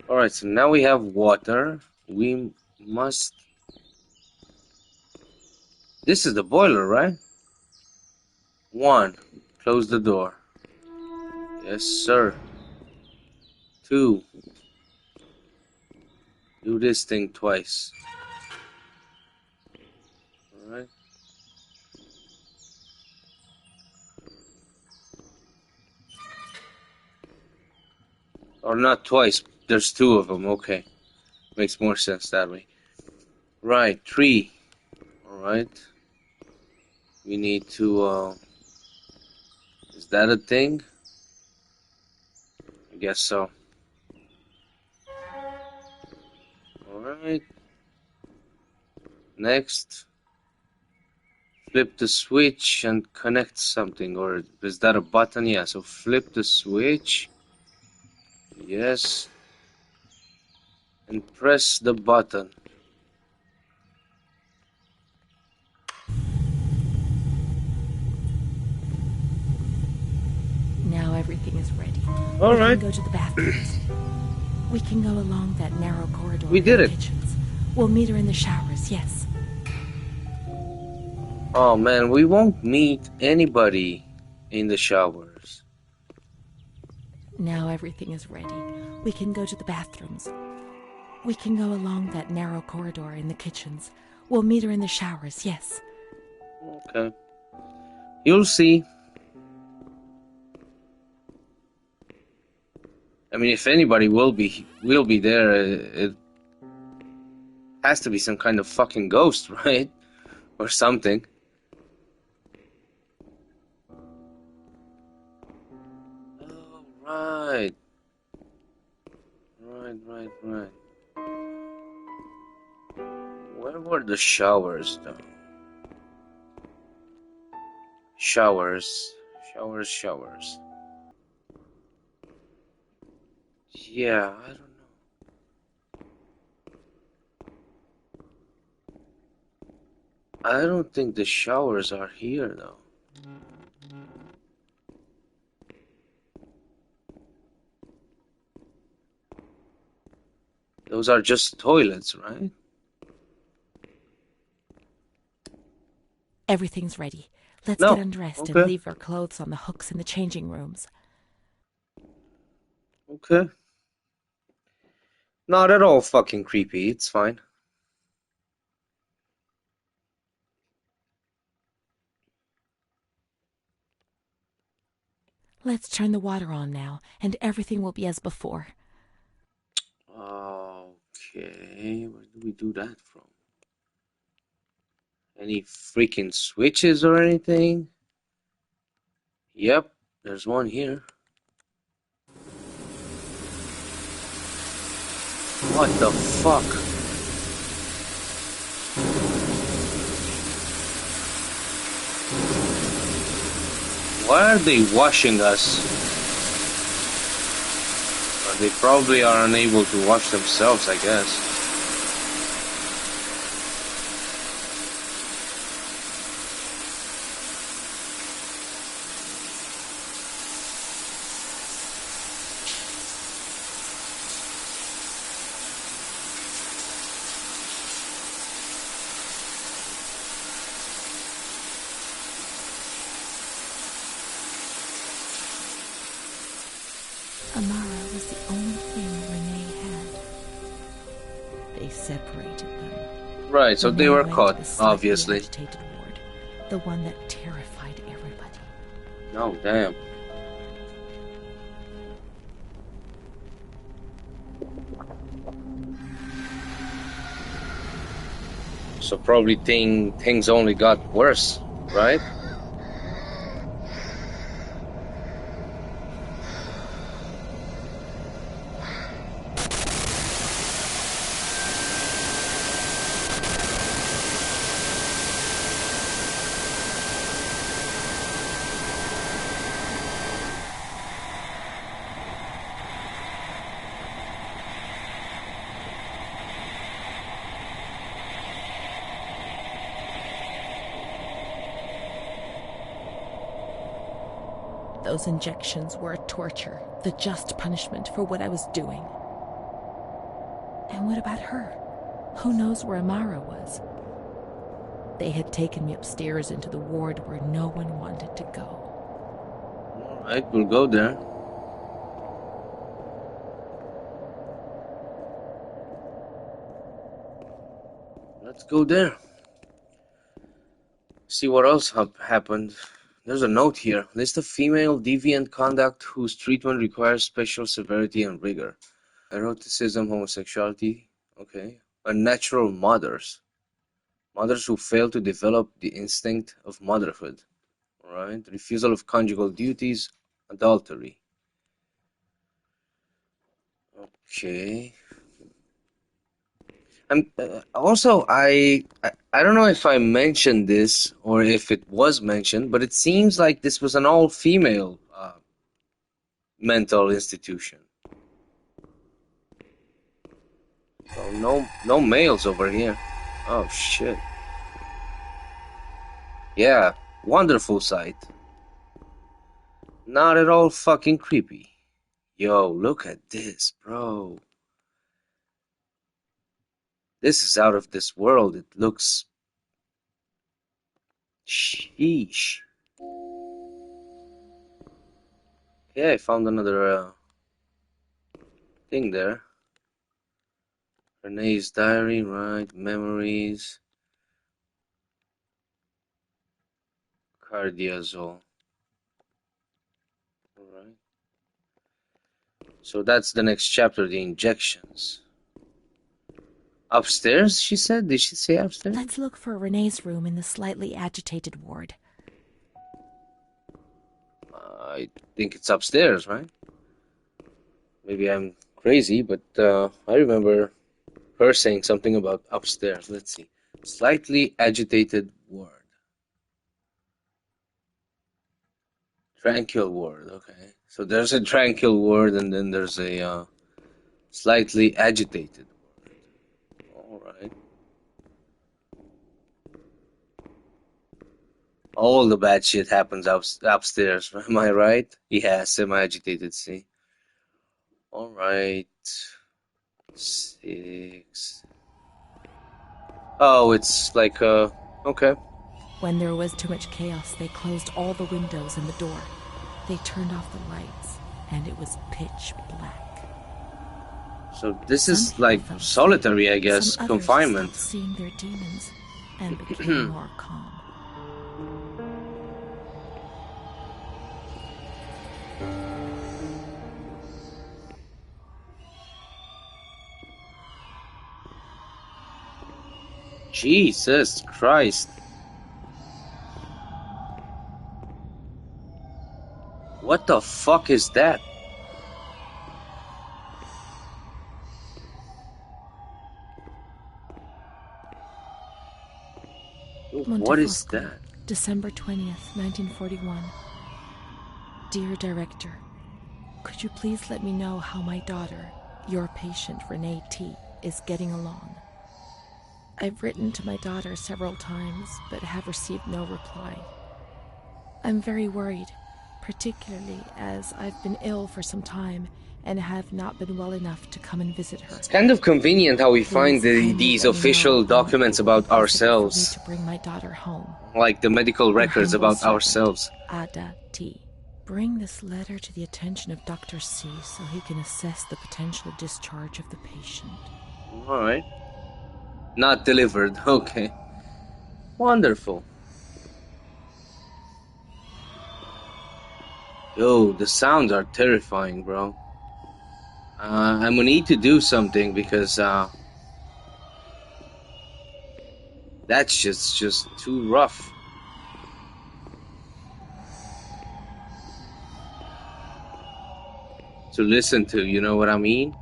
Alright, so now we have water. We must... This is the boiler, right? 1. Close the door. Yes, sir. 2. Do this thing twice. Alright. Or not twice. There's 2 of them. Okay. Makes more sense that way. Right. 3. Alright. We need to, is that a thing? I guess so. Alright. Next. Flip the switch and connect something. Or is that a button? Yeah, so flip the switch. Yes. And press the button. Now everything is ready. All right. We can go to the bathrooms. We can go along that narrow corridor. We did it. Kitchens. We'll meet her in the showers, yes. Oh man, we won't meet anybody in the showers. Now everything is ready. We can go to the bathrooms. We can go along that narrow corridor in the kitchens. We'll meet her in the showers, yes. Okay. You'll see. I mean, if anybody will be there. It has to be some kind of fucking ghost, right? Or something. Oh, right. Right. Where were the showers, though? Showers. Yeah, I don't know. I don't think the showers are here, though. Those are just toilets, right? Everything's ready. Let's get undressed okay. and leave our clothes on the hooks in the changing rooms. Okay. Not at all fucking creepy. It's fine. Let's turn the water on now, and everything will be as before. Okay. Where do we do that from? Any freaking switches or anything? Yep, there's one here. What the fuck? Why are they washing us? They probably are unable to wash themselves, I guess. separated them. Right, so they Renée were went caught, to the slightly obviously. agitated ward, the one that terrified everybody. Oh, damn. So probably things only got worse, right? Those injections were a torture, the just punishment for what I was doing. And what about her? Who knows where Amara was? They had taken me upstairs into the ward where no one wanted to go. Alright, we'll go there. Let's go there. See what else happened. There's a note here. List of female deviant conduct whose treatment requires special severity and rigor. Eroticism, homosexuality. Okay. Unnatural mothers. Mothers who fail to develop the instinct of motherhood. Alright. Refusal of conjugal duties. Adultery. Okay. Also, I don't know if I mentioned this or if it was mentioned, but it seems like this was an all-female mental institution. So no males over here. Oh shit. Yeah, wonderful sight. Not at all fucking creepy. Yo, look at this, bro. This is out of this world. It looks... Sheesh. Yeah, I found another thing there. Renée's diary, right? Memories. Cardiazol. Alright. So that's the next chapter, the injections. Upstairs, she said? Did she say upstairs? Let's look for Renée's room in the slightly agitated ward. I think it's upstairs, right? Maybe I'm crazy, but I remember her saying something about upstairs. Let's see. Slightly agitated ward. Tranquil ward, okay. So there's a tranquil ward and then there's a slightly agitated ward. Alright. All the bad shit happens upstairs, am I right? Yeah, semi-agitated, see. Alright. 6. Oh, it's like, okay. When there was too much chaos, they closed all the windows and the door. They turned off the lights, and it was pitch black. So this is like solitary, I guess, Some confinement. others stopped seeing their demons and became more calm. Jesus Christ. What the fuck is that? What is Montefosco, that? December 20th, 1941. Dear Director, could you please let me know how my daughter, your patient Renée T., is getting along? I've written to my daughter several times, but have received no reply. I'm very worried, particularly as I've been ill for some time and have not been well enough to come and visit her. It's kind of convenient how we find these official documents about ourselves. To bring my daughter home. Like the medical records about ourselves. Ada T. Bring this letter to the attention of Dr. C so he can assess the potential discharge of the patient. Alright. Not delivered. Okay. Wonderful. Yo, the sounds are terrifying, bro. I'm gonna need to do something because that's just too rough to listen to, you know what I mean?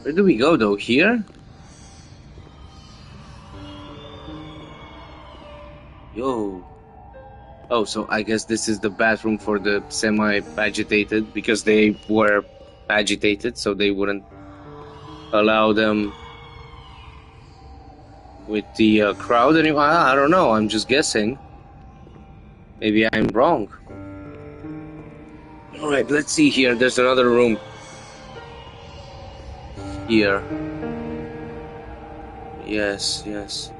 Where do we go though? Here? Yo. Oh, so I guess this is the bathroom for the semi-agitated, because they were agitated, so they wouldn't allow them with the crowd anymore. I don't know, I'm just guessing. Maybe I'm wrong. Alright, let's see here. There's another room. Here. Yes, yes.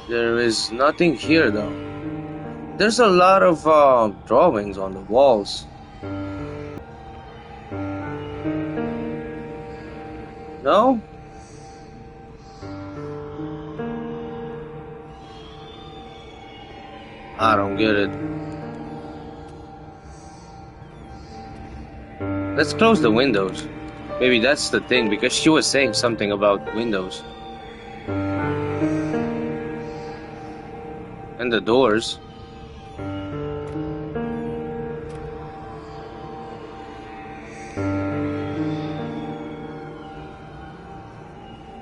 There is nothing here though. There's a lot of drawings on the walls. No? I don't get it. Let's close the windows. Maybe that's the thing, because she was saying something about windows. And the doors.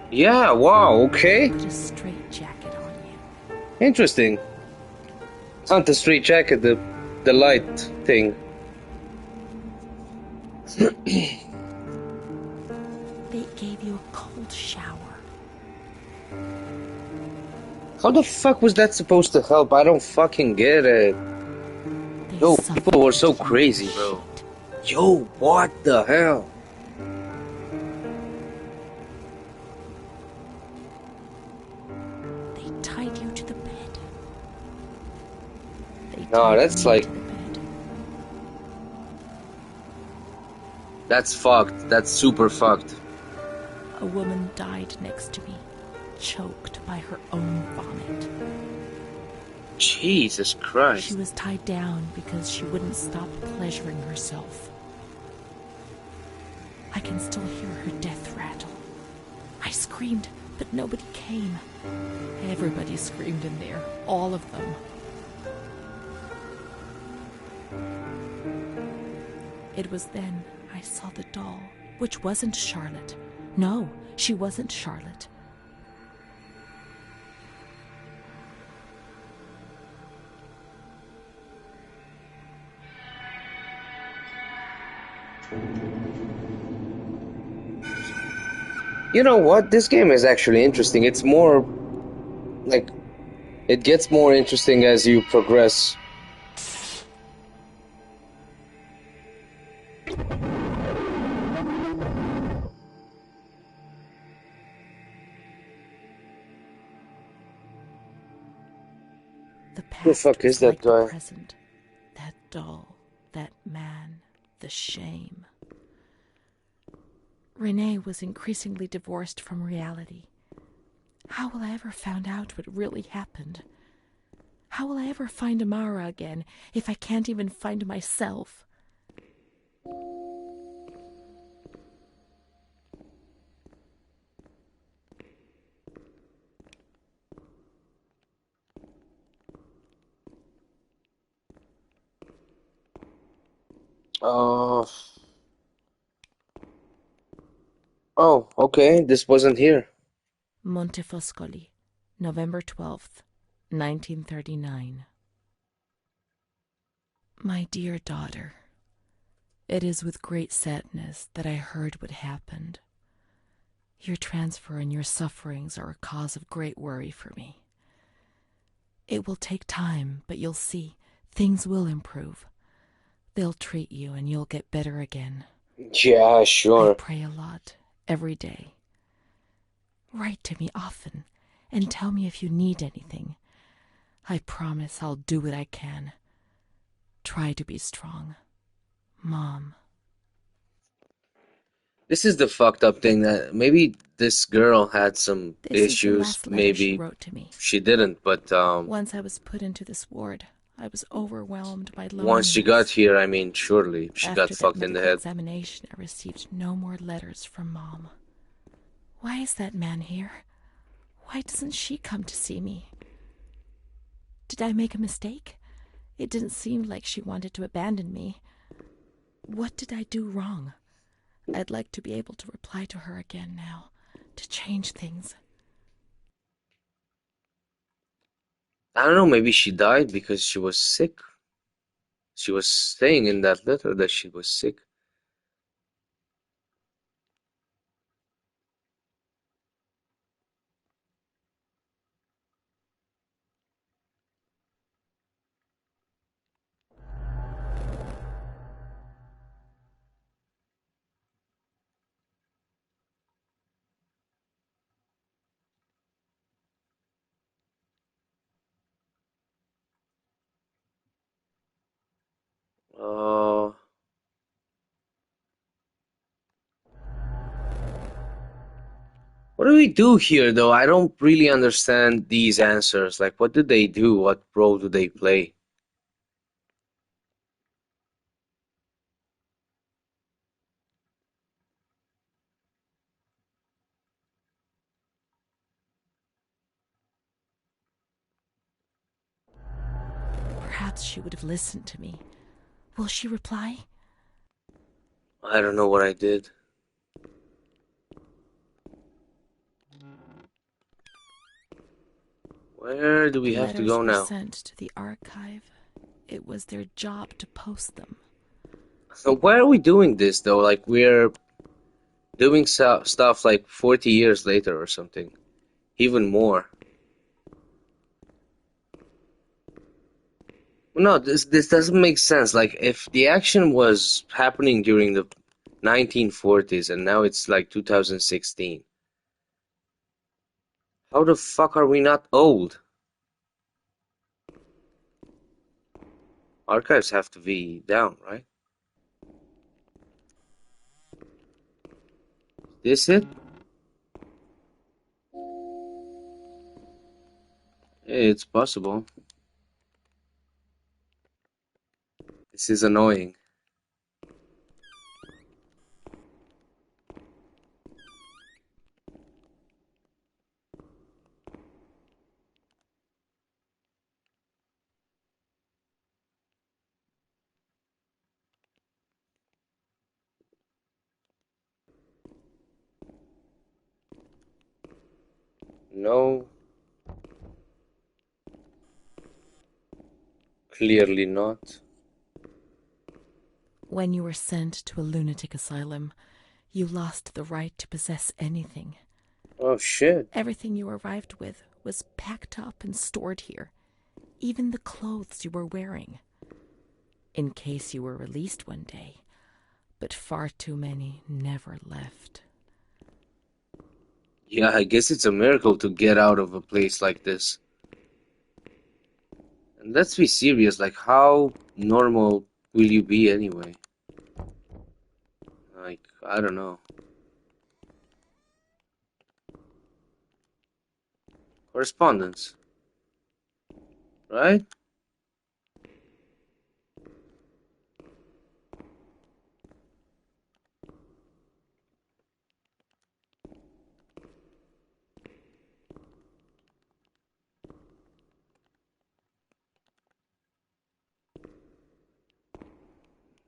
Yeah, wow, okay. Put a straight jacket on you. Interesting. Not the straight jacket, the light thing. They gave you a cold shower. How the fuck was that supposed to help? I don't fucking get it. Yo, people were so crazy, bro. Yo, what the hell? They tied you to the bed. No, that's like... That's fucked. That's super fucked. A woman died next to me, choked by her own vomit. Jesus Christ. She was tied down because she wouldn't stop pleasuring herself. I can still hear her death rattle. I screamed, but nobody came. Everybody screamed in there, all of them. It was then I saw the doll, which wasn't Charlotte. No, she wasn't Charlotte. You know what? This game is actually interesting. It's more... like... it gets more interesting as you progress. The past Who the fuck is that like guy? The present. That doll, that man, the shame. Renée was increasingly divorced from reality. How will I ever find out what really happened? How will I ever find Amara again if I can't even find myself? Oh, okay. This wasn't here. Montefoscoli, November 12th, 1939. My dear daughter, it is with great sadness that I heard what happened. Your transfer and your sufferings are a cause of great worry for me. It will take time, but you'll see, things will improve. They'll treat you and you'll get better again. Yeah, sure. I pray a lot, every day. Write to me often, and tell me if you need anything. I promise I'll do what I can. Try to be strong. Mom. This is the fucked up thing, that maybe this girl had some This is the issues, last letter she maybe wrote to me. she didn't, but Once I was put into this ward, I was overwhelmed by loneliness. once she got here, I mean, surely she got After that fucked in the medical head. examination, I received no more letters from Mom. Why is that man here? Why doesn't she come to see me? Did I make a mistake? It didn't seem like she wanted to abandon me. What did I do wrong? I'd like to be able to reply to her again now, to change things. I don't know, maybe she died because she was sick. She was saying in that letter that she was sick. Uh, what do we do here, though? I don't really understand these answers. Like, what do they do? What role do they play? Perhaps she would have listened to me. Will she reply? I don't know what I did. Where do we have to go Letters were now? sent to the archive. It was their job to post them. So why are we doing this, though? Like, we're doing stuff like 40 years later or something. Even more. No, this doesn't make sense. Like, if the action was happening during the 1940s and now it's like 2016, how the fuck are we not old? Archives have to be down, right? This it? It's possible. This is annoying. No. Clearly not. When you were sent to a lunatic asylum, you lost the right to possess anything. Oh shit. Everything you arrived with was packed up and stored here, even the clothes you were wearing, in case you were released one day. But far too many never left. Yeah, I guess it's a miracle to get out of a place like this. And let's be serious, like, how normal will you be anyway? Like, I don't know. Correspondence, right?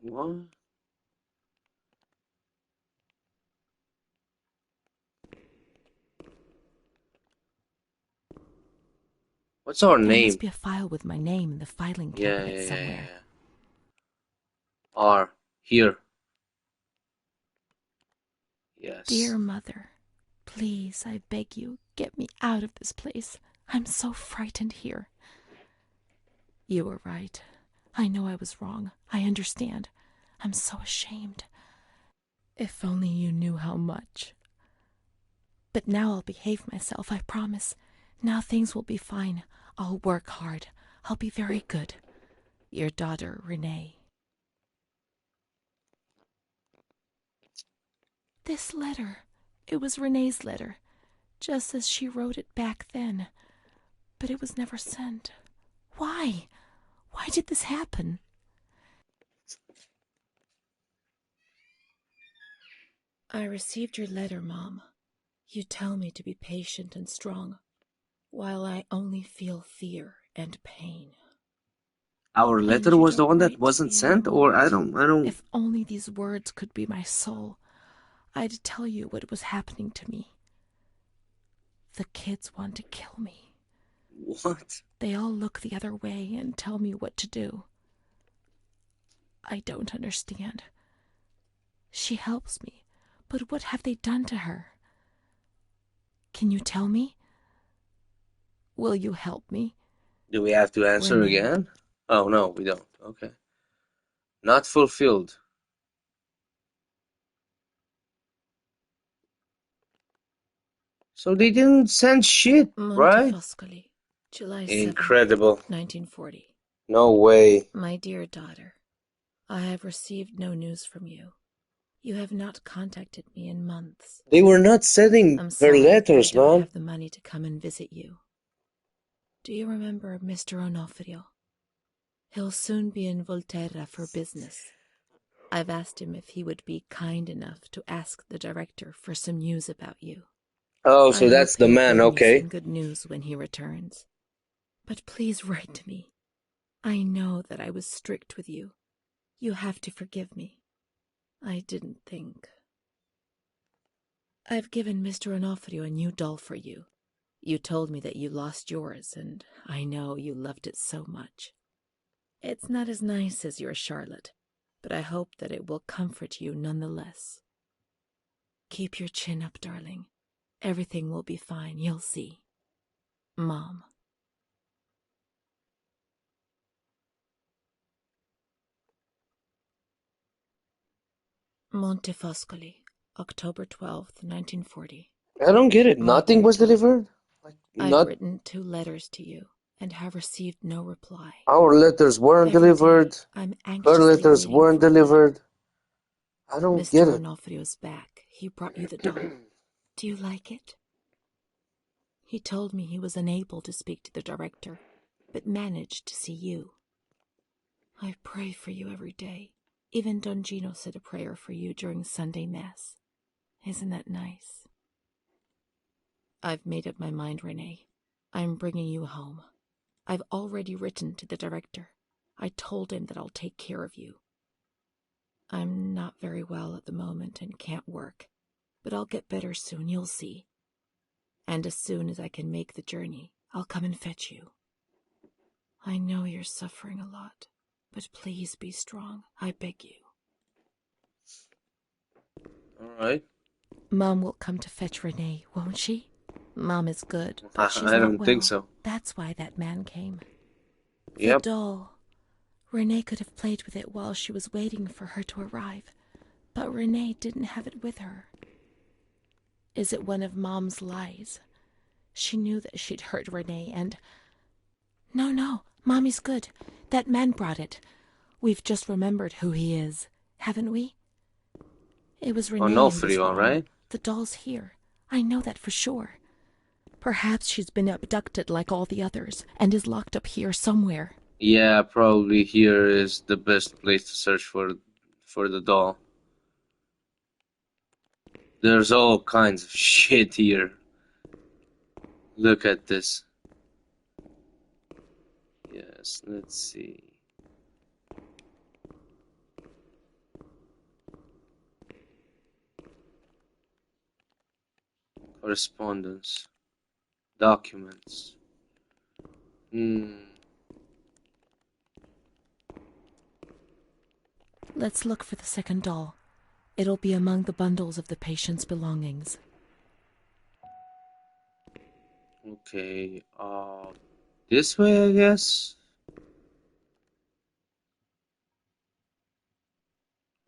What? What's our There name? must be a file with my name in the filing cabinet somewhere. R. Here. Yes. Dear Mother, please, I beg you, get me out of this place. I'm so frightened here. You were right. I know I was wrong. I understand. I'm so ashamed. If only you knew how much. But now I'll behave myself, I promise. Now things will be fine. I'll work hard. I'll be very good. Your daughter, Renée. This letter. It was Renée's letter, just as she wrote it back then. But it was never sent. Why? Why did this happen? I received your letter, Mom. You tell me to be patient and strong, while I only feel fear and pain. Our letter was the one that wasn't sent, or I don't. If only these words could be my soul, I'd tell you what was happening to me. The kids want to kill me. What? They all look the other way and tell me what to do. I don't understand. She helps me, but what have they done to her? Can you tell me? Will you help me? Do we have to answer Renée. again? Oh, no, we don't. Okay. Not fulfilled. So they didn't send shit, right? Montefoscoli, July 7th, Incredible. 1940. No way. My dear daughter, I have received no news from you. You have not contacted me in months. They were not sending I'm her sorry, letters, I don't man. have the money to come and visit you. Do you remember Mr. Onofrio? He'll soon be in Volterra for business. I've asked him if he would be kind enough to ask the director for some news about you. Oh, so that's the man, okay. Some good news when he returns. But please write to me. I know that I was strict with you. You have to forgive me. I didn't think. I've given Mr. Onofrio a new doll for you. You told me that you lost yours, and I know you loved it so much. It's not as nice as your Charlotte, but I hope that it will comfort you nonetheless. Keep your chin up, darling. Everything will be fine, you'll see. Mom. Montefoscoli, October 12th, 1940. I don't get it. Nothing was delivered? I've written 2 letters to you and have received no reply. Our letters weren't delivered. I'm Her letters weren't delivered. I don't get it. Mr. Onofrio's back. He brought you the doll. Do you like it? He told me he was unable to speak to the director, but managed to see you. I pray for you every day. Even Don Gino said a prayer for you during Sunday Mass. Isn't that nice? I've made up my mind, Renée. I'm bringing you home. I've already written to the director. I told him that I'll take care of you. I'm not very well at the moment and can't work, but I'll get better soon, you'll see. And as soon as I can make the journey, I'll come and fetch you. I know you're suffering a lot, but please be strong, I beg you. All right. Mom will come to fetch Renée, won't she? Mom is good, but she's I not don't well. think so. That's why that man came. Yep. The doll. Renée could have played with it while she was waiting for her to arrive, but Renée didn't have it with her. Is it one of Mom's lies? She knew that she'd hurt Renée and... No, Mommy's good. That man brought it. We've just remembered who he is, haven't we? It was Renée who was wrong. Right? The doll's here. I know that for sure. Perhaps she's been abducted like all the others and is locked up here somewhere. Yeah, probably here is the best place to search for the doll. There's all kinds of shit here. Look at this. Yes, let's see. Correspondence. Documents. Let's look for the second doll. It'll be among the bundles of the patient's belongings. Okay, this way, I guess.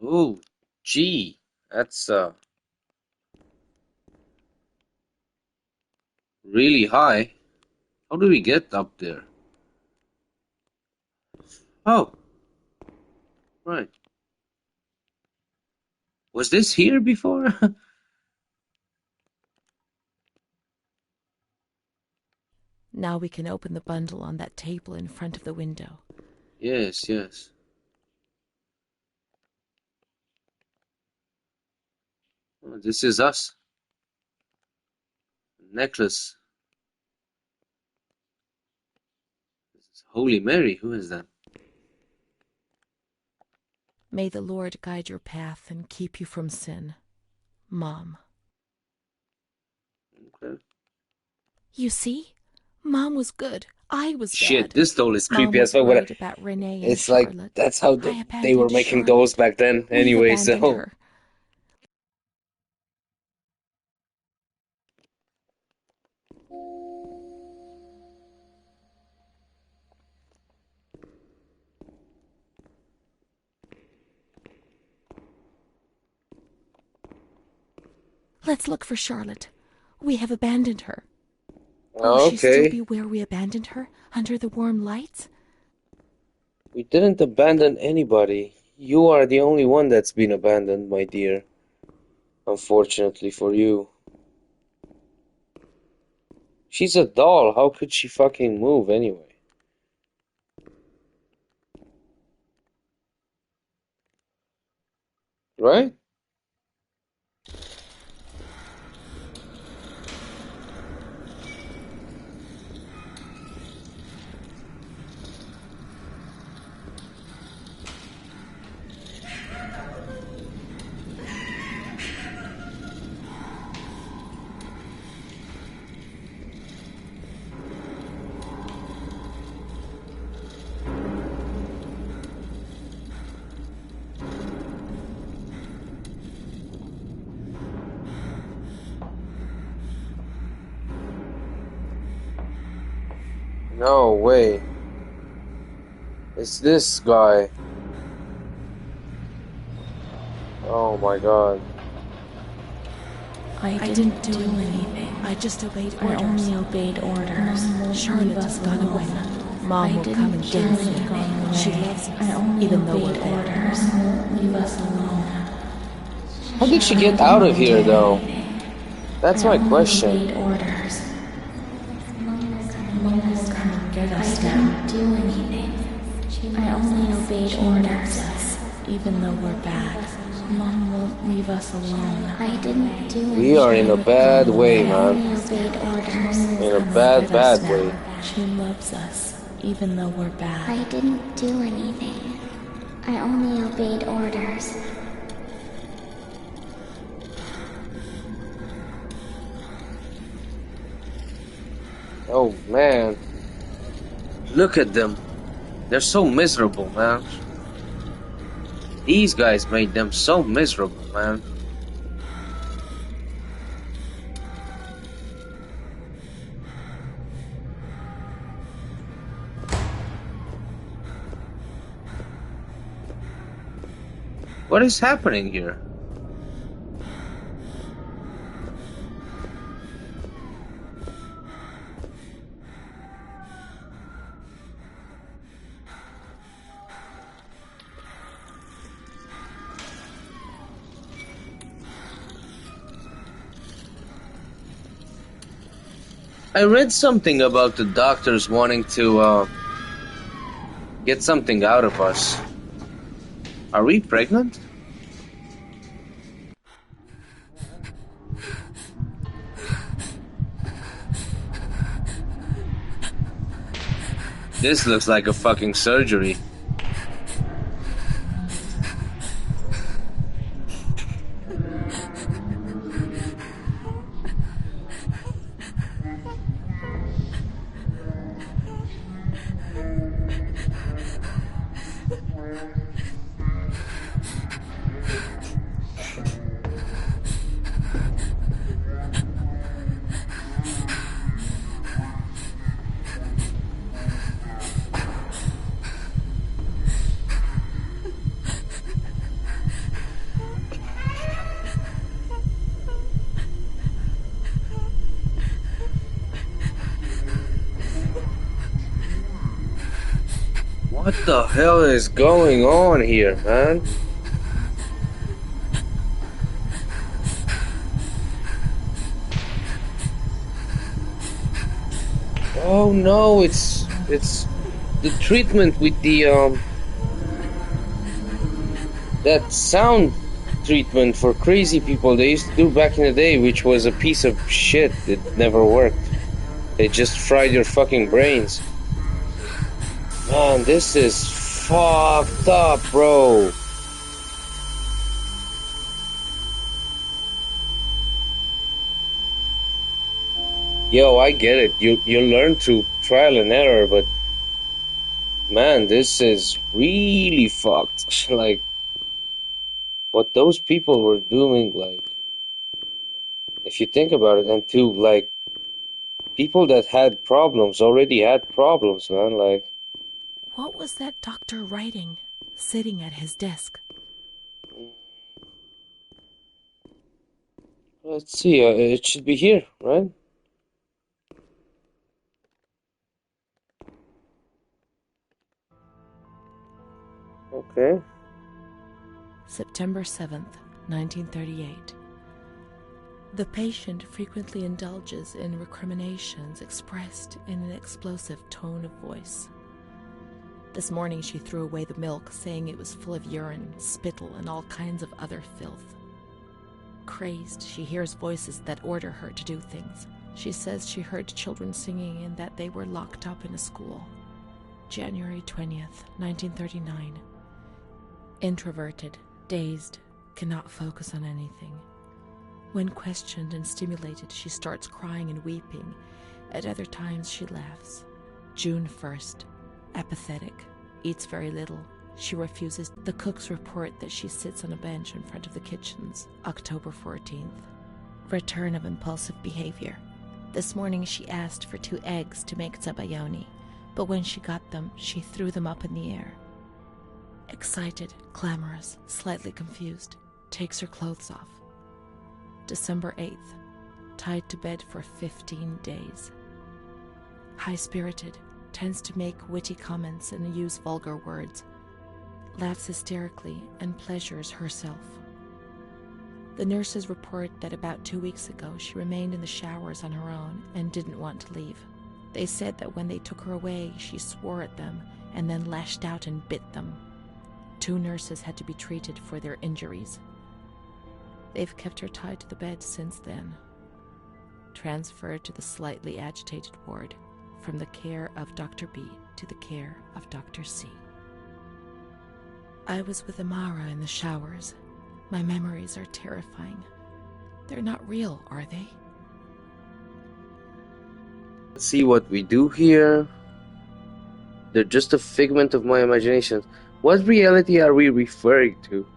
Oh, gee, that's really high. How do we get up there? Oh, right. Was this here before? Now we can open the bundle on that table in front of the window. Yes, yes. Oh, this is us. Necklace. This is Holy Mary. Who is that? May the Lord guide your path and keep you from sin. Mom. Okay. You see? Mom was good. I was Shit, bad. this doll is Mom creepy was as fuck. worried about Renée and It's like, Charlotte. that's how I they were abandoned making Charlotte. dolls back then. We've Anyway, abandoned so. her. Let's look for Charlotte. We have abandoned her. Will she still be where we abandoned her? Under the warm lights? We didn't abandon anybody. You are the only one that's been abandoned, my dear. Unfortunately for you. She's a doll. How could she fucking move anyway? Right? No way. It's this guy. Oh my god. I didn't do anything. I just obeyed orders. I only obeyed orders. Charlotte has gone away. Mom will come and get us. She loves us, even though we're bad. Orders. Leave us alone. How did she get out of here, though? That's my question. Orders. Mom will come and get us now. I didn't do anything. I only obeyed orders. Even though we're bad. Mom won't leave us alone. I didn't do anything. We are in a bad way, I only man. obeyed orders. In a bad way. She loves us, even though we're bad. I didn't do anything. I only obeyed orders. Oh man. Look at them. They're so miserable, man. These guys made them so miserable, man. What is happening here? I read something about the doctors wanting to get something out of us. Are we pregnant? This looks like a fucking surgery. What the hell is going on here, man? Oh no, it's the treatment with the that sound treatment for crazy people they used to do back in the day, which was a piece of shit. It never worked. They just fried your fucking brains. Man, this is fucked up, bro. Yo, I get it. You learn through trial and error, but man, this is really fucked. Like, what those people were doing, like, if you think about it, and to, like, people that had problems already had problems, man, like... What was that doctor writing, sitting at his desk? Let's see, it should be here, right? Okay. September 7th, 1938. The patient frequently indulges in recriminations expressed in an explosive tone of voice. This morning she threw away the milk, saying it was full of urine, spittle, and all kinds of other filth. Crazed, she hears voices that order her to do things. She says she heard children singing and that they were locked up in a school. January 20th, 1939. Introverted, dazed, cannot focus on anything. When questioned and stimulated, she starts crying and weeping. At other times, she laughs. June 1st. Apathetic. Eats very little. She refuses. The cooks report that she sits on a bench in front of the kitchens. October 14th. Return of impulsive behavior. This morning she asked for 2 eggs to make zabayoni, but when she got them, she threw them up in the air. Excited, clamorous, slightly confused. Takes her clothes off. December 8th. Tied to bed for 15 days. High-spirited. Tends to make witty comments and use vulgar words. Laughs hysterically and pleasures herself. The nurses report that about 2 weeks ago she remained in the showers on her own and didn't want to leave. They said that when they took her away, she swore at them and then lashed out and bit them. 2 nurses had to be treated for their injuries. They've kept her tied to the bed since then. Transferred to the slightly agitated ward, from the care of Dr. B to the care of Dr. C. I was with Amara in the showers. My memories are terrifying. They're not real, are they? Let's see what we do here. They're just a figment of my imagination. What reality are we referring to?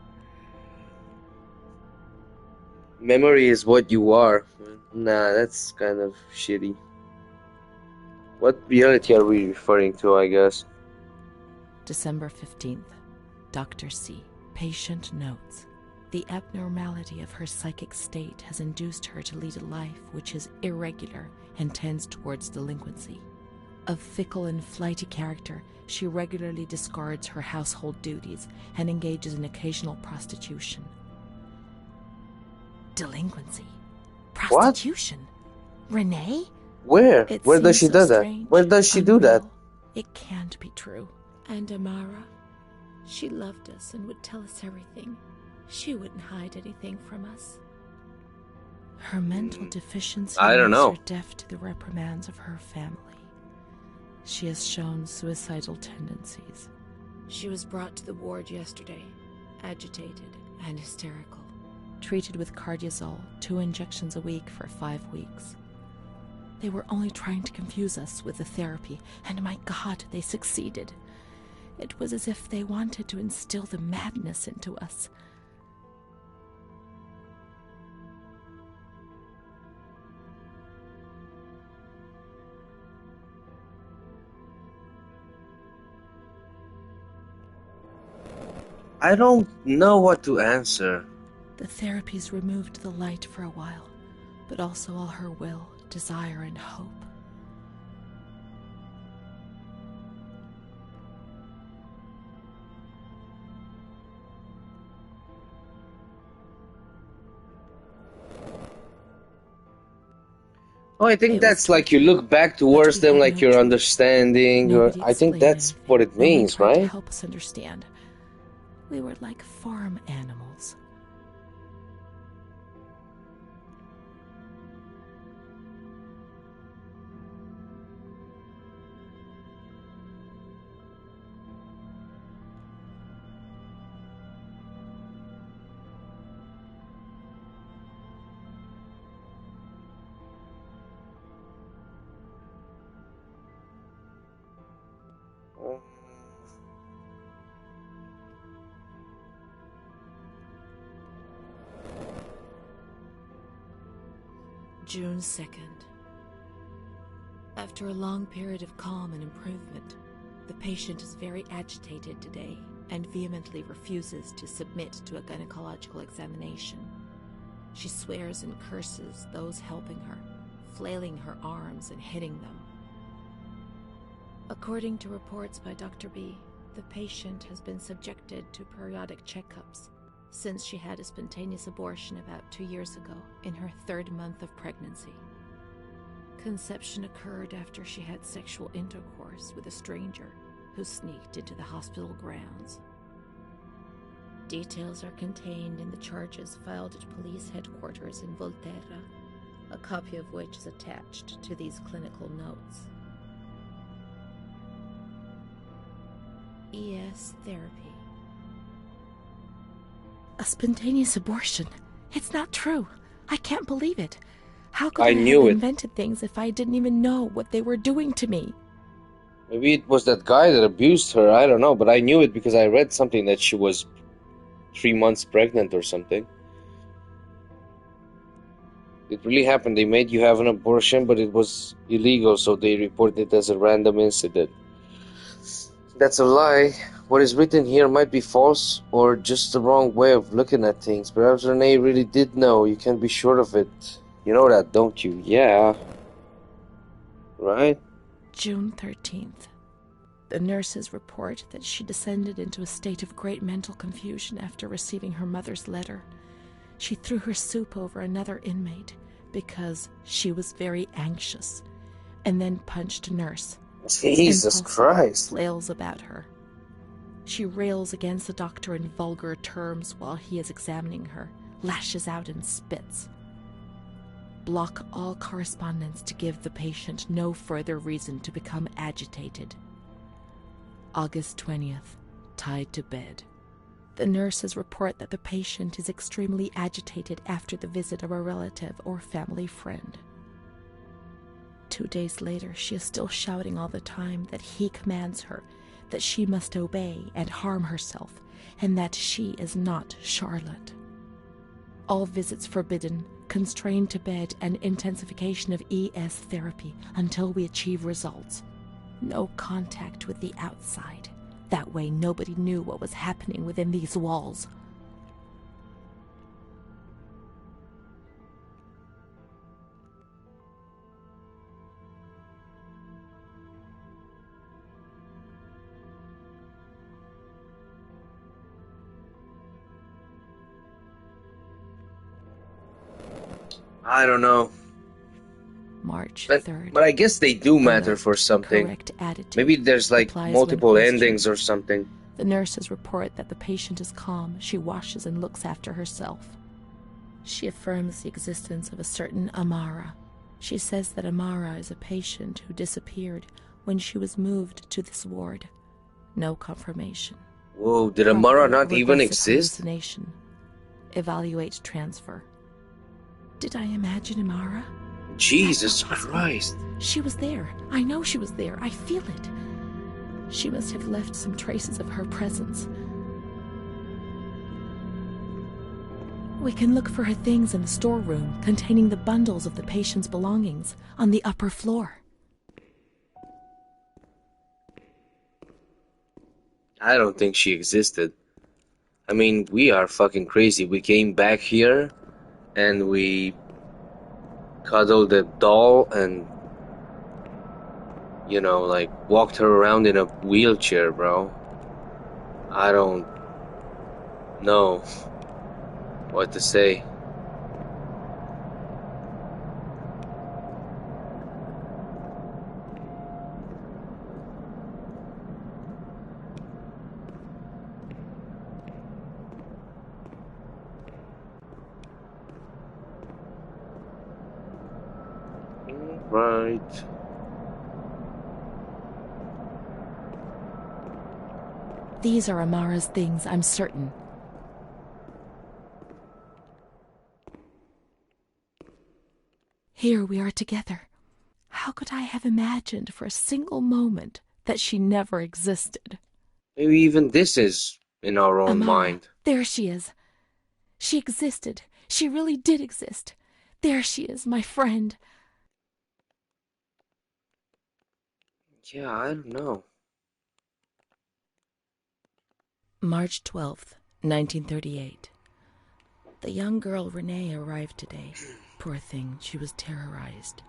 Memory is what you are. Nah, that's kind of shitty. What reality are we referring to, I guess? December 15th. Dr. C. Patient notes. The abnormality of her psychic state has induced her to lead a life which is irregular and tends towards delinquency. Of fickle and flighty character, she regularly discards her household duties and engages in occasional prostitution. Delinquency? Prostitution? What? Renée? Where? Where does she do that? Where does she do that? It can't be true. And Amara? She loved us and would tell us everything. She wouldn't hide anything from us. Her mental deficiency makes her deaf to the reprimands of her family. She has shown suicidal tendencies. She was brought to the ward yesterday, agitated and hysterical. Treated with cardiazol, 2 injections a week for 5 weeks. They were only trying to confuse us with the therapy, and my God, they succeeded. It was as if they wanted to instill the madness into us. I don't know what to answer. The therapies removed the light for a while, but also all her will, desire, and hope. I think It was that's like you look back but towards we them had like no you're choice. understanding, or Nobody I think explained that's anything. what it No one means, tried to right? help us understand. We were like farm animals. June 2nd. After a long period of calm and improvement, the patient is very agitated today and vehemently refuses to submit to a gynecological examination. She swears and curses those helping her, flailing her arms and hitting them. According to reports by Dr. B, the patient has been subjected to periodic checkups since she had a spontaneous abortion about 2 years ago in her 3rd month of pregnancy. Conception occurred after she had sexual intercourse with a stranger who sneaked into the hospital grounds. Details are contained in the charges filed at police headquarters in Volterra, a copy of which is attached to these clinical notes. ES therapy. A spontaneous abortion? It's not true. I can't believe it. How could I knew have it. invented things if I didn't even know what they were doing to me? Maybe it was that guy that abused her, I don't know, but I knew it because I read something that she was 3 months pregnant or something. It really happened. They made you have an abortion, but it was illegal, so they reported it as a random incident. That's a lie. What is written here might be false or just the wrong way of looking at things. Perhaps Renée really did know. You can't be sure of it. You know that, don't you? Yeah. Right? June 13th. The nurses report that she descended into a state of great mental confusion after receiving her mother's letter. She threw her soup over another inmate because she was very anxious, and then punched a nurse. Jesus Christ. Flails about her. She rails against the doctor in vulgar terms while he is examining her, lashes out and spits. Block all correspondence to give the patient no further reason to become agitated. August 20th, tied to bed. The nurses report that the patient is extremely agitated after the visit of a relative or family friend. 2 days later, she is still shouting all the time that he commands her, that she must obey and harm herself, and that she is not Charlotte. All visits forbidden, constrained to bed, and intensification of ES therapy until we achieve results. No contact with the outside. That way nobody knew what was happening within these walls. I don't know. March But 3rd. I guess they do matter Alert, for something. correct attitude. Maybe there's like Replies when multiple questioned. endings or something. The nurses report that the patient is calm. She washes and looks after herself. She affirms the existence of a certain Amara. She says that Amara is a patient who disappeared when she was moved to this ward. No confirmation. Whoa, did Amara not even Regressive exist? hallucination. Evaluate transfer. Did I imagine Amara? Jesus That's not possible. Christ. She was there. I know she was there. I feel it. She must have left some traces of her presence. We can look for her things in the storeroom containing the bundles of the patient's belongings on the upper floor. I don't think she existed. I mean, we are fucking crazy. We came back here and we cuddled a doll and, you know, like walked her around in a wheelchair, bro. I don't know what to say. Right. These are Amara's things, I'm certain. Here we are together. How could I have imagined for a single moment that she never existed? Maybe even this is in our own Amara, mind. there she is. She existed. She really did exist. There she is, my friend. Yeah, I don't know. March 12th, 1938. The young girl Renée arrived today. Poor thing, she was terrorized.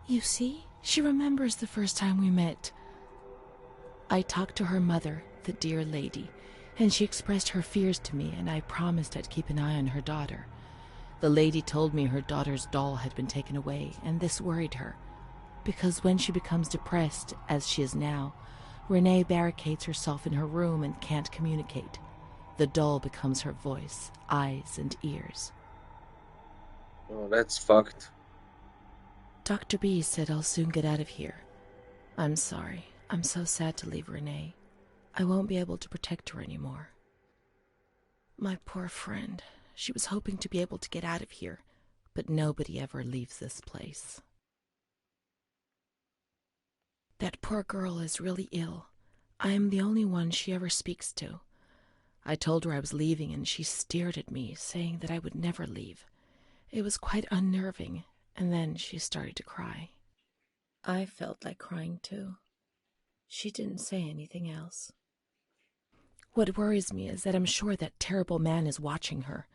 You see, she remembers the first time we met. I talked to her mother, the dear lady, and she expressed her fears to me, and I promised I'd keep an eye on her daughter. The lady told me her daughter's doll had been taken away, and this worried her, because when she becomes depressed, as she is now, Renée barricades herself in her room and can't communicate. The doll becomes her voice, eyes, and ears. Oh, that's fucked. Dr. B said I'll soon get out of here. I'm sorry. I'm so sad to leave Renée. I won't be able to protect her anymore. My poor friend. She was hoping to be able to get out of here, but nobody ever leaves this place. That poor girl is really ill. I am the only one she ever speaks to. I told her I was leaving, and she stared at me, saying that I would never leave. It was quite unnerving, and then she started to cry. I felt like crying too. She didn't say anything else. What worries me is that I'm sure that terrible man is watching her.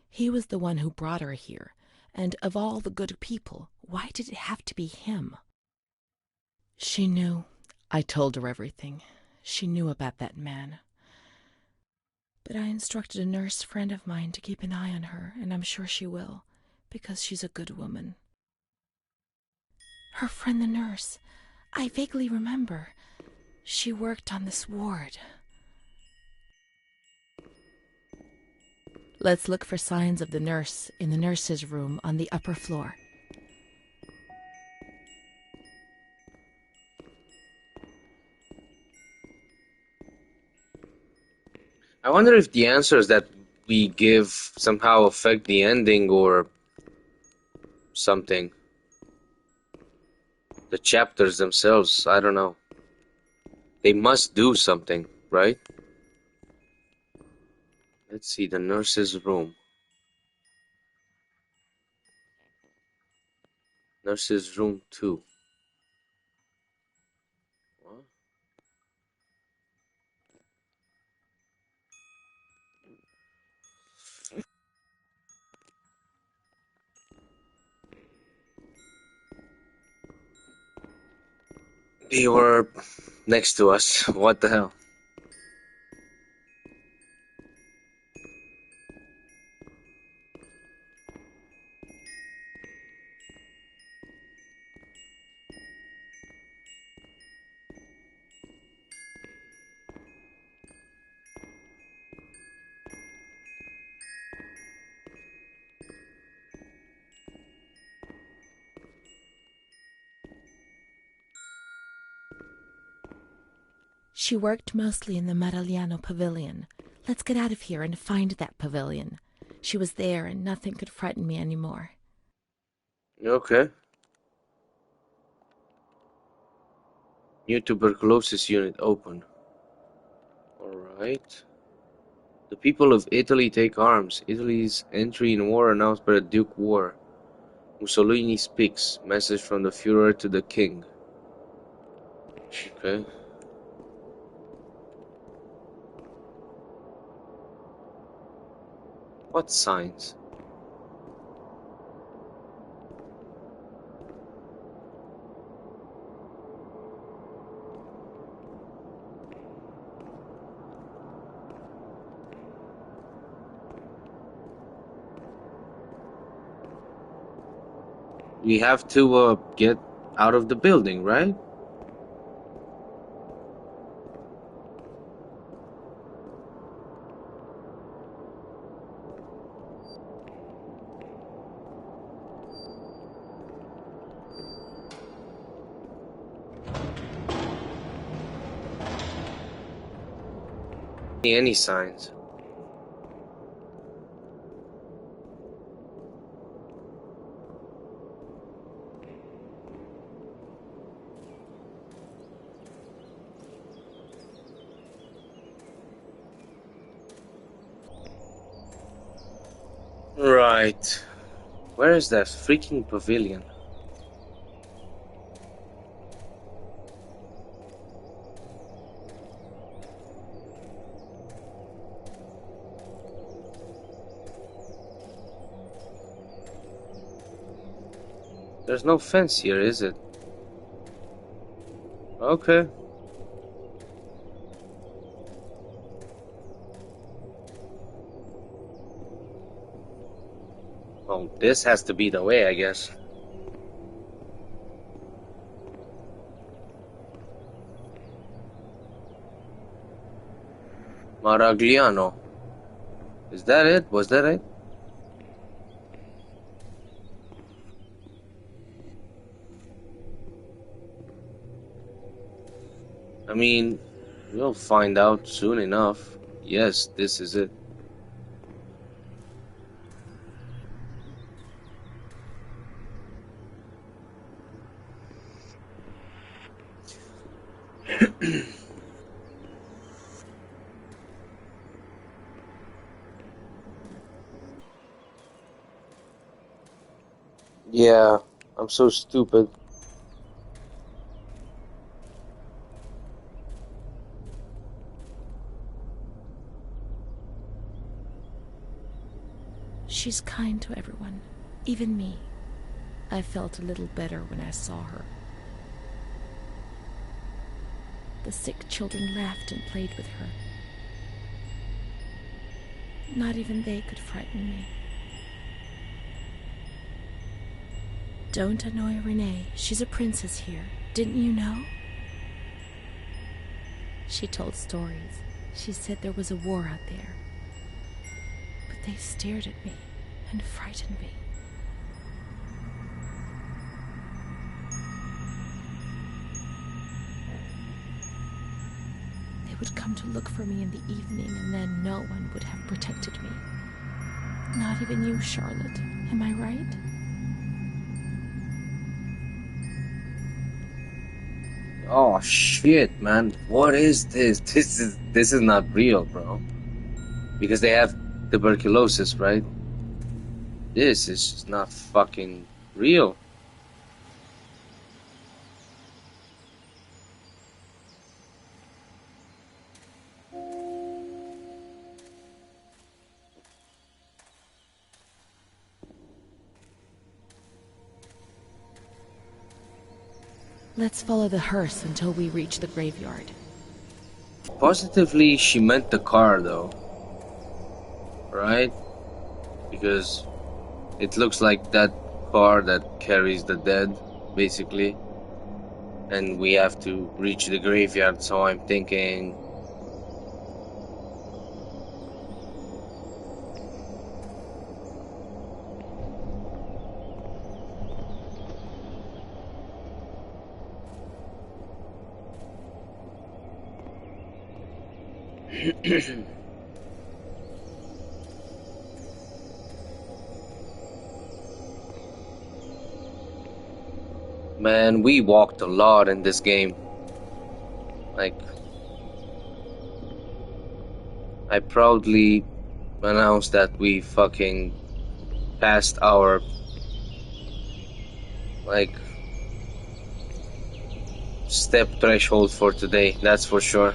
He was the one who brought her here, and of all the good people, why did it have to be him? She knew. I told her everything. She knew about that man. But I instructed a nurse friend of mine to keep an eye on her, and I'm sure she will, because she's a good woman. Her friend the nurse. I vaguely remember. She worked on this ward. Let's look for signs of the nurse in the nurse's room on the upper floor. I wonder if the answers that we give somehow affect the ending or something. The chapters themselves, I don't know. They must do something, right? Let's see, the nurse's room. Nurse's room 2. What? They were next to us. What the hell? She worked mostly in the Maragliano pavilion. Let's get out of here and find that pavilion. She was there and nothing could frighten me anymore. Okay. New tuberculosis unit open. Alright. The people of Italy take arms. Italy's entry in war announced by the Duke War. Mussolini speaks. Message from the Führer to the King. Okay. What signs? We have to get out of the building, right? Any signs? Right. Where is that freaking pavilion? There's no fence here, is it? Okay. Well, this has to be the way, I guess. Maragliano. Is that it? Was that it? I mean, we'll find out soon enough. Yes, this is it. Yeah, I'm so stupid. She's kind to everyone, even me. I felt a little better when I saw her. The sick children laughed and played with her. Not even they could frighten me. Don't annoy Renée. She's a princess here. Didn't you know? She told stories. She said there was a war out there. But they stared at me and frightened me. They would come to look for me in the evening, and then no one would have protected me. Not even you, Charlotte. Am I right? Oh shit, man. What is this? This is not real, bro. Because they have tuberculosis, right? This is just not fucking real. Let's follow the hearse until we reach the graveyard. Positively, she meant the car, though. Right? Because it looks like that car that carries the dead, basically. And we have to reach the graveyard, so I'm thinking... Man, we walked a lot in this game. Like, I proudly announce that we fucking passed our, like, step threshold for today, that's for sure.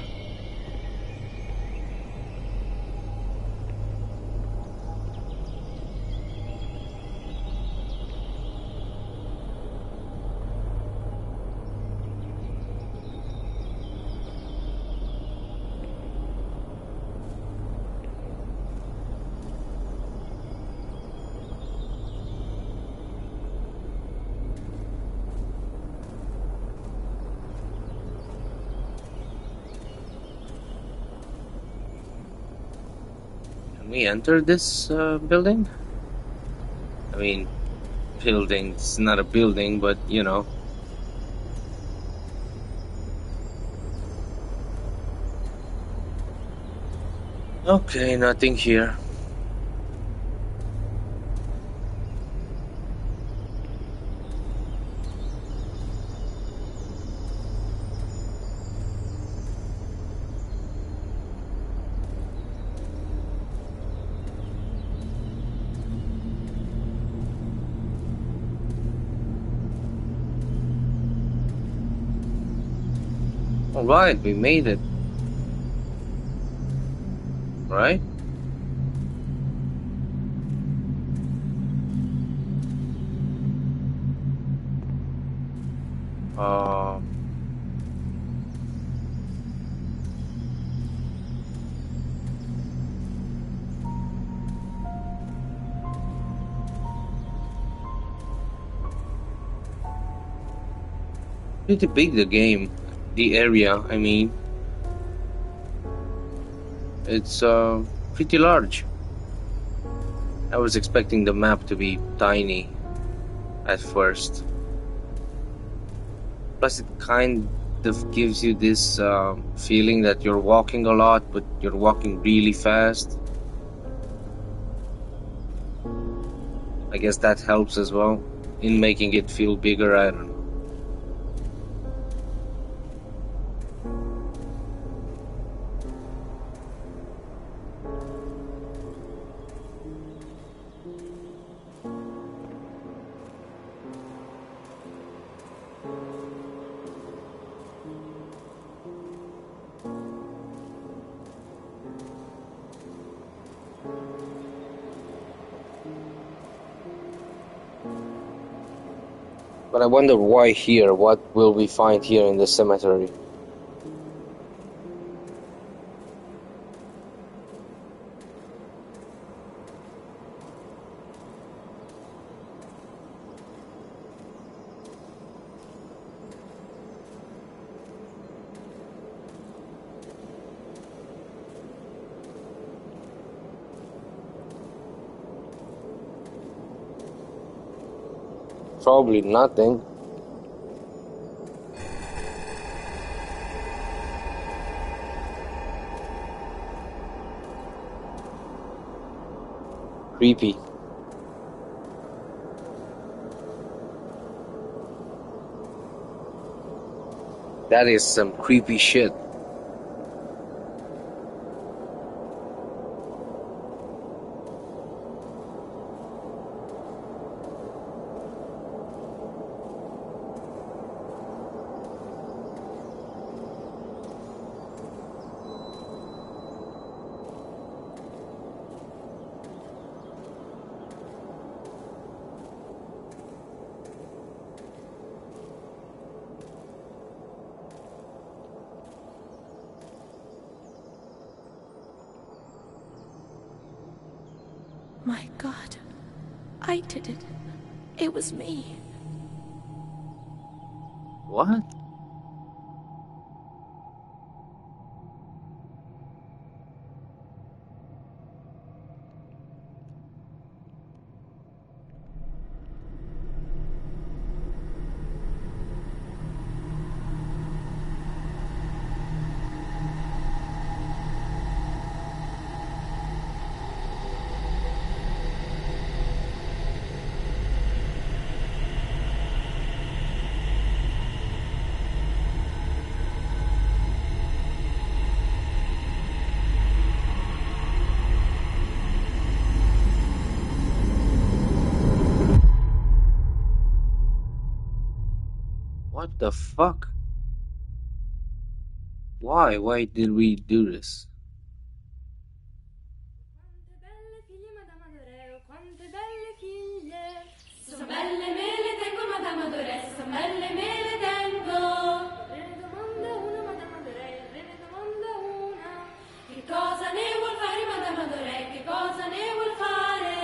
Can we enter this building? I mean, building, it's not a building, but you know. Okay, nothing here. Alright, we made it. Right? Uh, Pretty big, the game. The area, I mean. It's pretty large. I was expecting the map to be tiny at first. Plus, it kind of gives you this feeling that you're walking a lot, but you're walking really fast. I guess that helps as well in making it feel bigger. I don't know. But I wonder why here? What will we find here in the cemetery? Probably nothing. Creepy. That is some creepy shit. My God, I did it. It was me. What? What the fuck? Why? Why did we do this? Quante belle figlie, Madame Adoreo, quante belle figlie. Se son belle me le tengo, Madame Adoreo, se son belle me le tengo. Re ne domanda una, Madame Adoreo, re ne domanda una. Che cosa ne vuol fare, Madame Adoreo, che cosa ne vuol fare?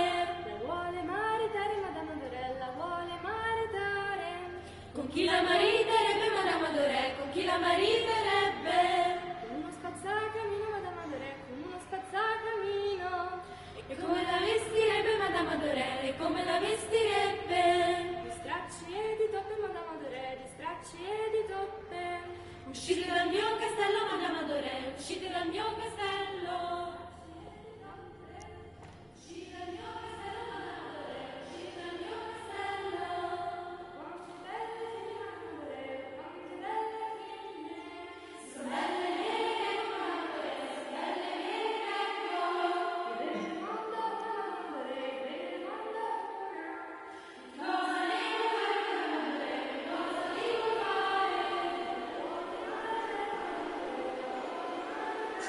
La vuole maritare, Madame Adoreo, la vuole maritare. Con chi la mariterebbe, Madame Adoreo, con chi la mariterebbe? Con uno spazzacamino, Madame Adoreo, con uno spazzacamino. E come la vestirebbe, Madame Adoreo,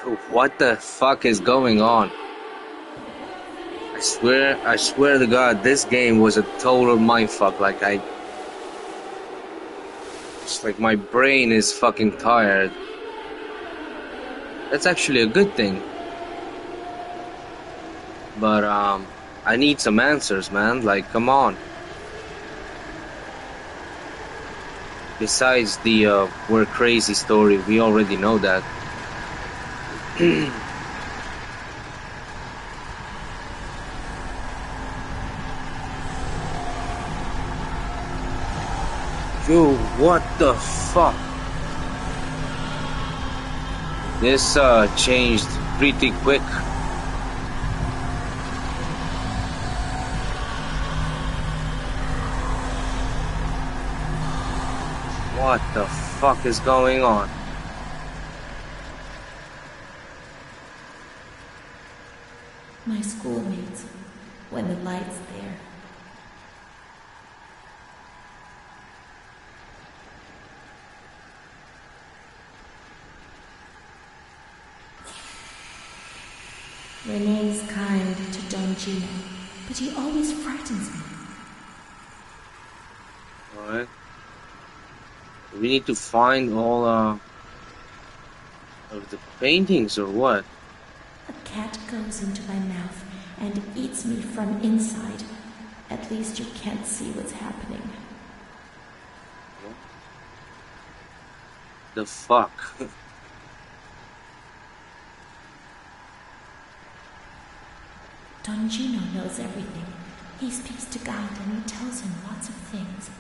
What the fuck is going on? I swear to God, this game was a total mindfuck. It's like my brain is fucking tired. That's actually a good thing. But, I need some answers, man. Like, come on. Besides the, we're crazy story, we already know that. Yo, what the fuck? This, changed pretty quick. What the fuck is going on? My schoolmates, when the light's there. Renée's kind to Don Gino, but he always frightens me. Alright. We need to find all, of the paintings or what? A cat goes into my mouth and eats me from inside. At least you can't see what's happening. The fuck? Don Gino knows everything. He speaks to God and he tells him lots of things.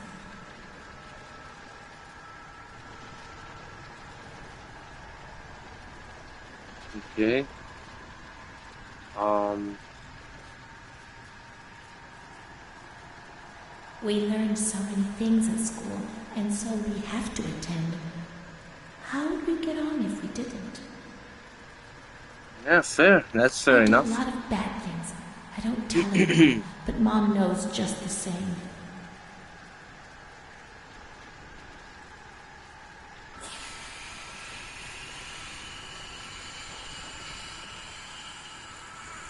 Okay. We learned so many things at school, and so we have to attend. How would we get on if we didn't? Yeah, fair. That's fair I do enough. a lot of bad things. I don't tell anyone, but Mom knows just the same.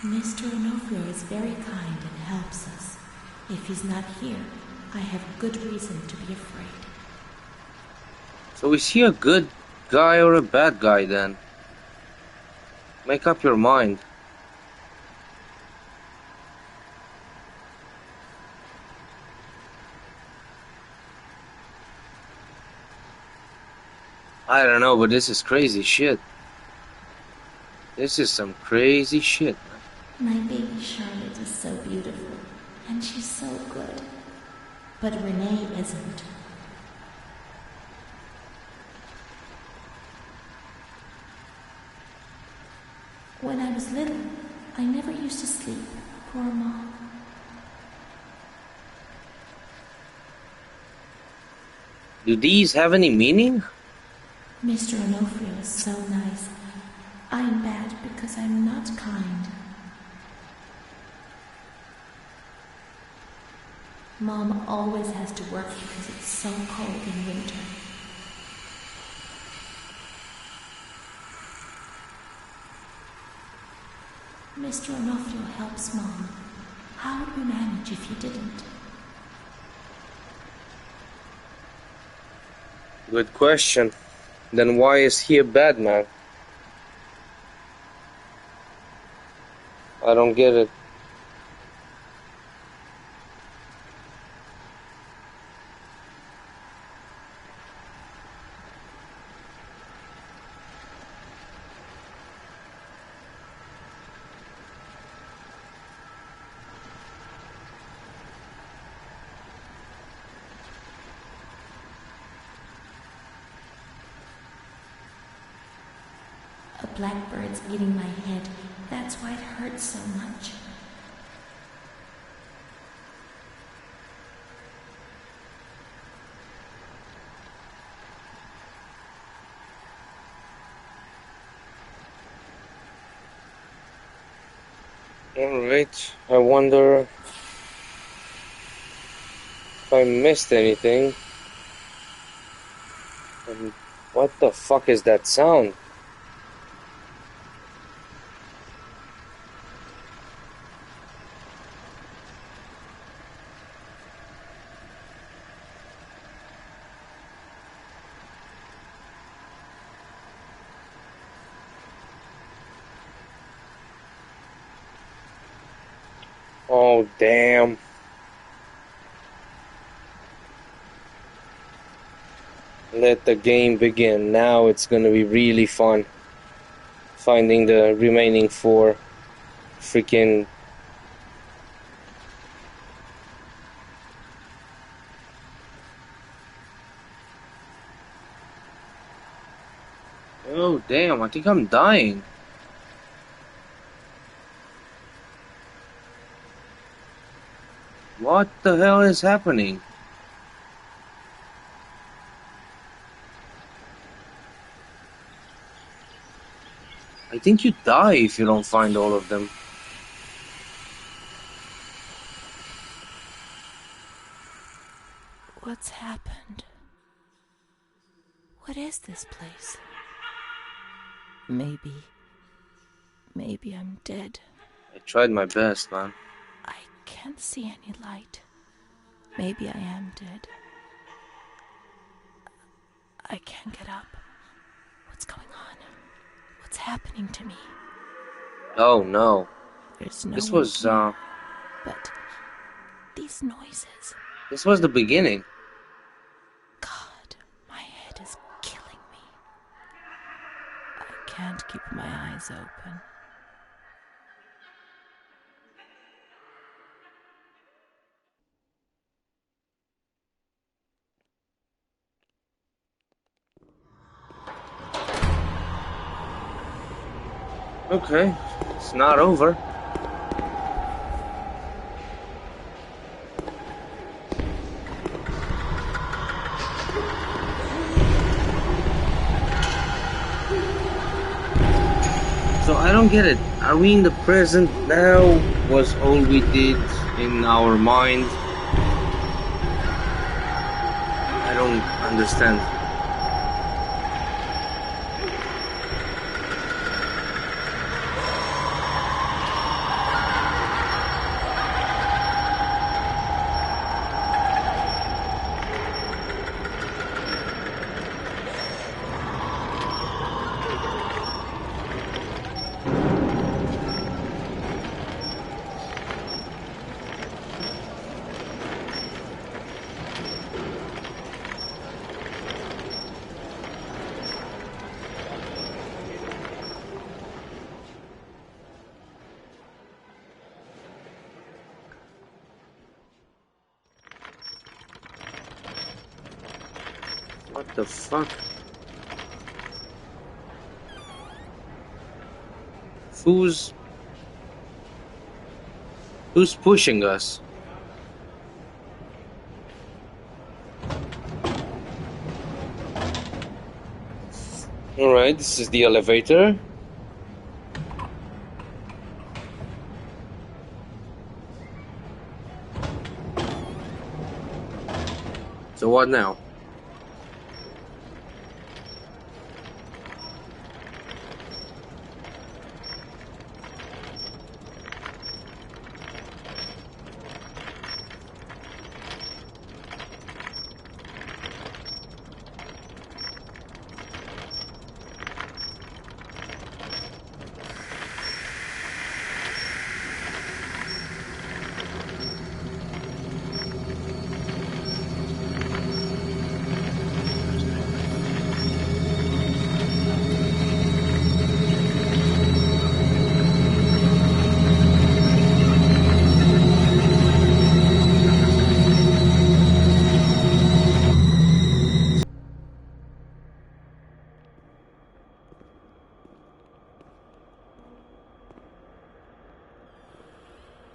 Mr. Onofrio is very kind and helps us. If he's not here, I have good reason to be afraid. So is he a good guy or a bad guy then? Make up your mind. I don't know, but this is crazy shit. This is some crazy shit. My baby Charlotte is so beautiful, and she's so good. But Renée isn't. When I was little, I never used to sleep. Poor Mom. Do these have any meaning? Mr. Onofrio is so nice. I'm bad because I'm not kind. Mom always has to work because it's so cold in winter. Mr. Onofrio helps Mom. How would we manage if he didn't? Good question. Then why is he a bad man? I don't get it. A blackbird's eating my head. That's why it hurts so much. Alright, I wonder if I missed anything. And what the fuck is that sound? Oh, damn. Let the game begin. Now it's gonna be really fun. Finding the remaining 4 freaking... Oh, damn, I think I'm dying. What the hell is happening? I think you die if you don't find all of them. What's happened? What is this place? Maybe I'm dead. I tried my best, man. I can't see any light. Maybe I am dead. I can't get up. What's going on? What's happening to me? Oh, no. There's no This one was, here. But these noises... This was the beginning. God, my head is killing me. I can't keep my eyes open. Okay, it's not over. So I don't get it. Are we in the present now? Was all we did in our mind? I don't understand. What the fuck? Who's pushing us? Alright, this is the elevator. So what now?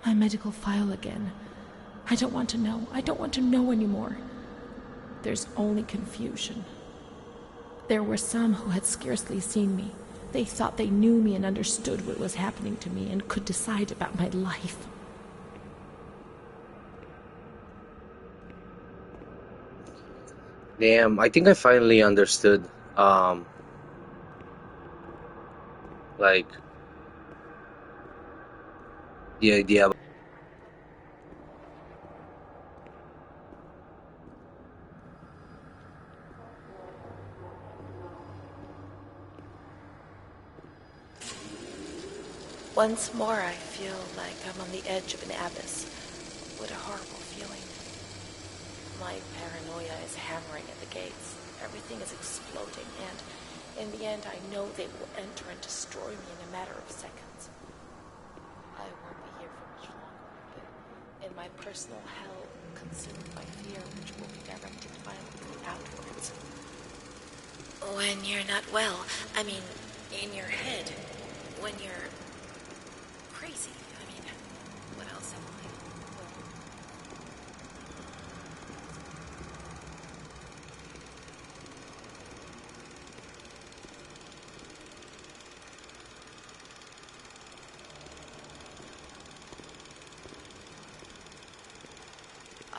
My medical file again. I don't want to know. I don't want to know anymore. There's only confusion. There were some who had scarcely seen me. They thought they knew me and understood what was happening to me and could decide about my life. Damn, I think I finally understood. Like the idea. Once more I feel like I'm on the edge of an abyss. What a horrible feeling. My paranoia is hammering at the gates. Everything is exploding, and in the end I know they will enter and destroy me in a matter of seconds. I won't be here for much longer, but in my personal hell, consumed by fear which will be directed violently outwards. When you're not well, I mean, in your head, when you're crazy, I mean, what else am I?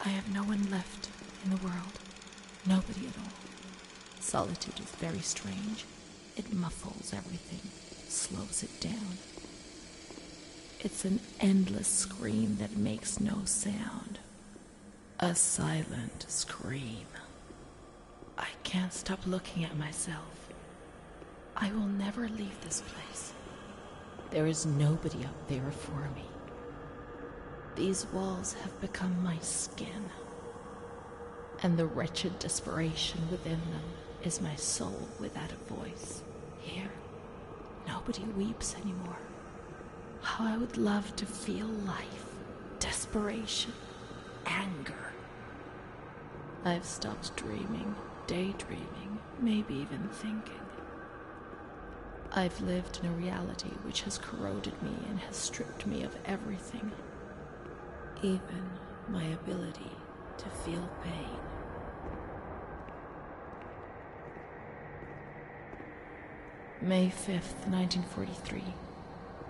I have no one left in the world. Nobody at all. Solitude is very strange. It muffles everything, slows it down. It's an endless scream that makes no sound. A silent scream. I can't stop looking at myself. I will never leave this place. There is nobody up there for me. These walls have become my skin, and the wretched desperation within them is my soul without a voice. Here, nobody weeps anymore. How I would love to feel life, desperation, anger. I've stopped dreaming, daydreaming, maybe even thinking. I've lived in a reality which has corroded me and has stripped me of everything, even my ability to feel pain. May 5th, 1943.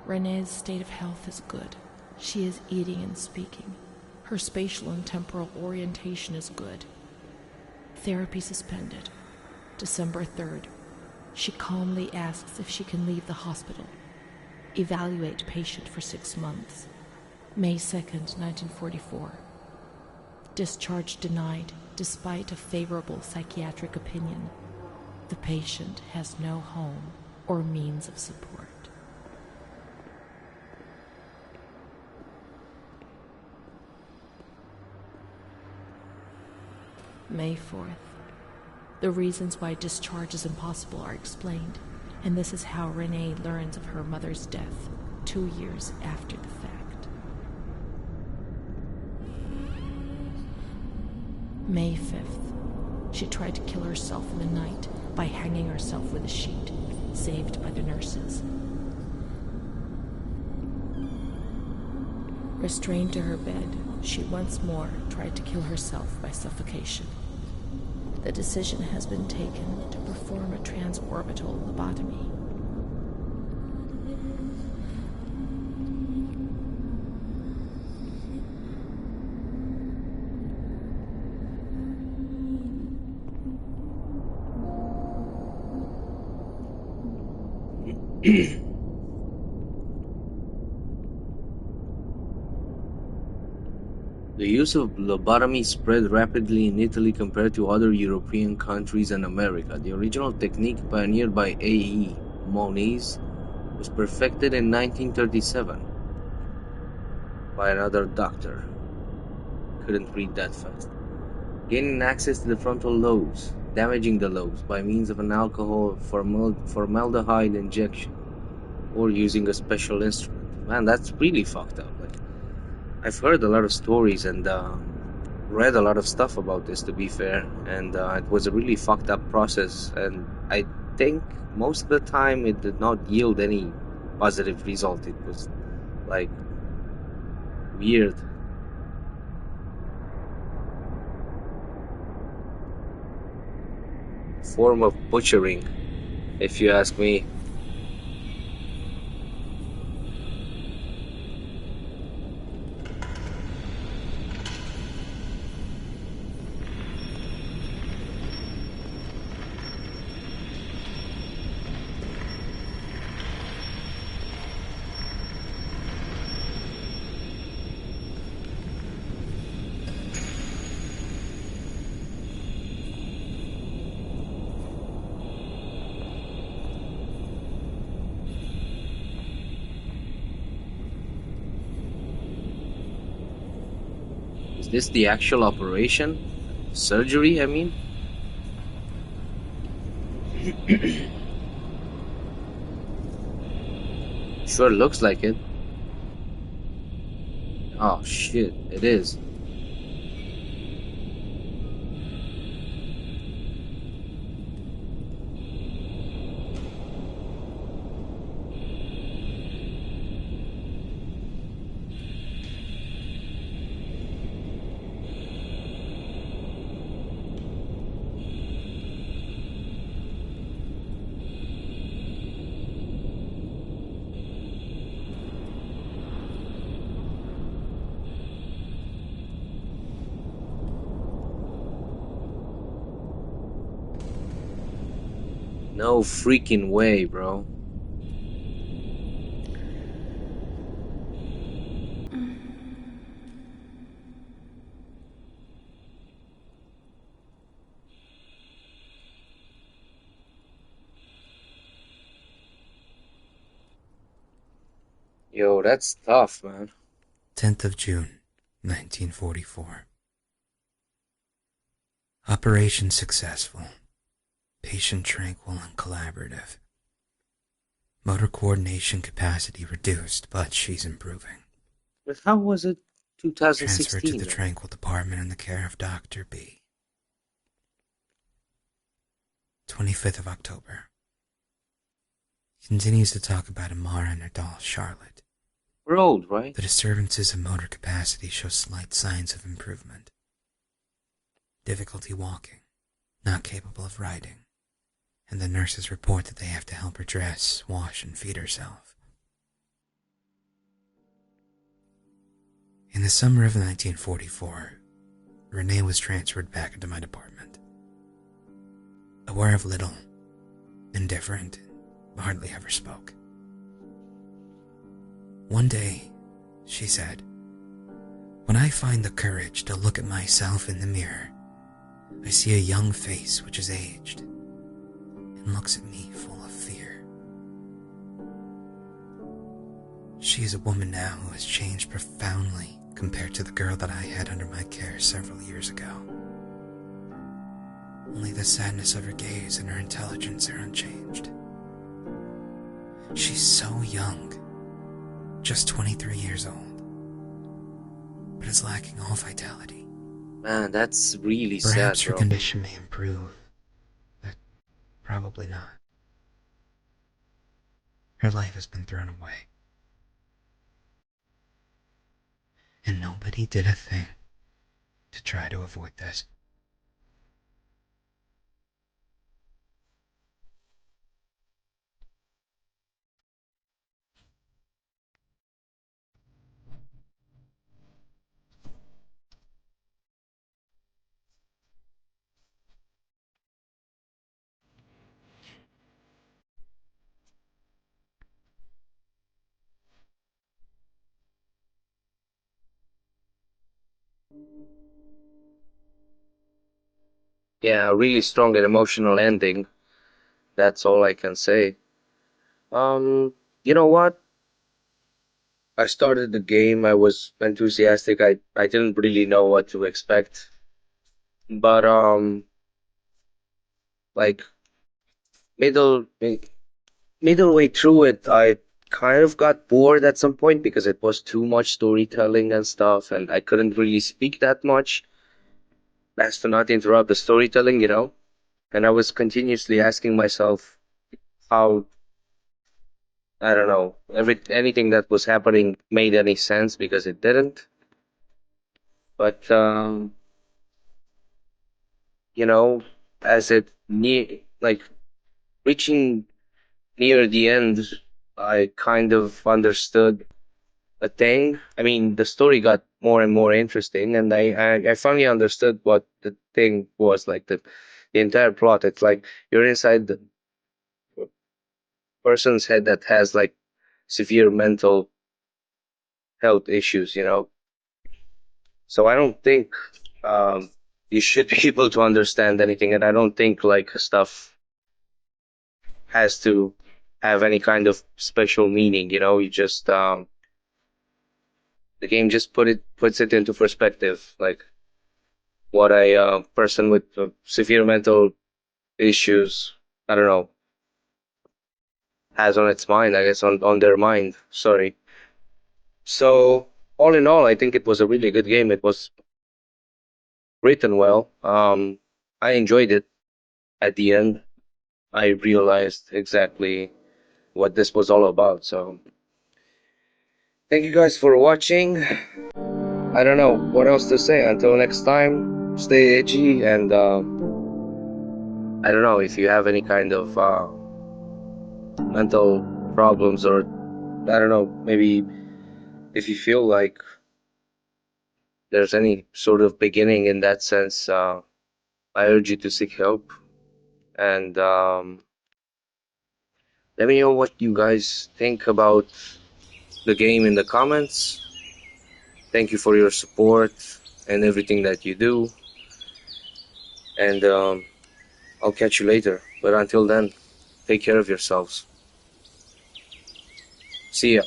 Renée's state of health is good. She is eating and speaking. Her spatial and temporal orientation is good. Therapy suspended. December 3rd. She calmly asks if she can leave the hospital. Evaluate patient for 6 months. May 2nd, 1944. Discharge denied despite a favorable psychiatric opinion. The patient has no home or means of support. May 4th. The reasons why discharge is impossible are explained, and this is how Renée learns of her mother's death 2 years after the fact. May 5th. She tried to kill herself in the night by hanging herself with a sheet, saved by the nurses. Restrained to her bed, she once more tried to kill herself by suffocation. The decision has been taken to perform a transorbital lobotomy. The use of lobotomy spread rapidly in Italy compared to other European countries and America. The original technique, pioneered by A.E. Moniz, was perfected in 1937 by another doctor. Couldn't read that fast. Gaining access to the frontal lobes, damaging the lobes by means of an alcohol formaldehyde injection, or using a special instrument. Man, that's really fucked up. Like, I've heard a lot of stories and read a lot of stuff about this, to be fair, and it was a really fucked up process, and I think most of the time it did not yield any positive result. It was like weird. Form of butchering, if you ask me. this the actual operation? Surgery, I mean? Sure looks like it. Oh shit, it is. No freaking way, bro. Yo, that's tough, man. 10th of June, 1944. Operation successful. Patient tranquil and collaborative. Motor coordination capacity reduced, but she's improving. But how was it Transferred to 2016? the tranquil department in the care of Dr. B. 25th of October. Continues to talk about Amara and her doll, Charlotte. We're old, right? The disturbances of motor capacity show slight signs of improvement. Difficulty walking, not capable of riding, and the nurses report that they have to help her dress, wash, and feed herself. In the summer of 1944, Renée was transferred back into my department. Aware of little, indifferent, hardly ever spoke. One day, she said, "When I find the courage to look at myself in the mirror, I see a young face which is aged and looks at me full of fear." She is a woman now who has changed profoundly compared to the girl that I had under my care several years ago. Only the sadness of her gaze and her intelligence are unchanged. She's so young, just 23 years old, but is lacking all vitality. Man, that's really Perhaps sad, her bro. condition may improve, but probably not. Her life has been thrown away. And nobody did a thing to try to avoid this. Yeah, a really strong and emotional ending. That's all I can say. You know what? I started the game. I was enthusiastic. I didn't really know what to expect. But like middle middle way through it, I kind of got bored at some point because it was too much storytelling and stuff, and I couldn't really speak that much as to not interrupt the storytelling, you know? And I was continuously asking myself how, I don't know, anything that was happening made any sense because it didn't. But you know, as it like reaching near the end, I kind of understood a thing. I mean, the story got more and more interesting, and I finally understood what the thing was, like the entire plot. It's like you're inside the person's head that has like severe mental health issues, you know. So I don't think um, you should be able to understand anything, and I don't think like stuff has to have any kind of special meaning. You know, you just the game just puts it into perspective, like what a person with severe mental issues, I don't know, has on its mind, I guess, on their mind. Sorry. So, all in all, I think it was a really good game. It was written well. I enjoyed it. At the end, I realized exactly what this was all about. So, thank you guys for watching. I don't know what else to say. Until next time, stay edgy, and I don't know if you have any kind of mental problems, or I don't know, maybe if you feel like there's any sort of beginning in that sense, I urge you to seek help, and let me know what you guys think about the game in the comments. Thank you for your support and everything that you do, and I'll catch you later. But until then, take care of yourselves. See ya.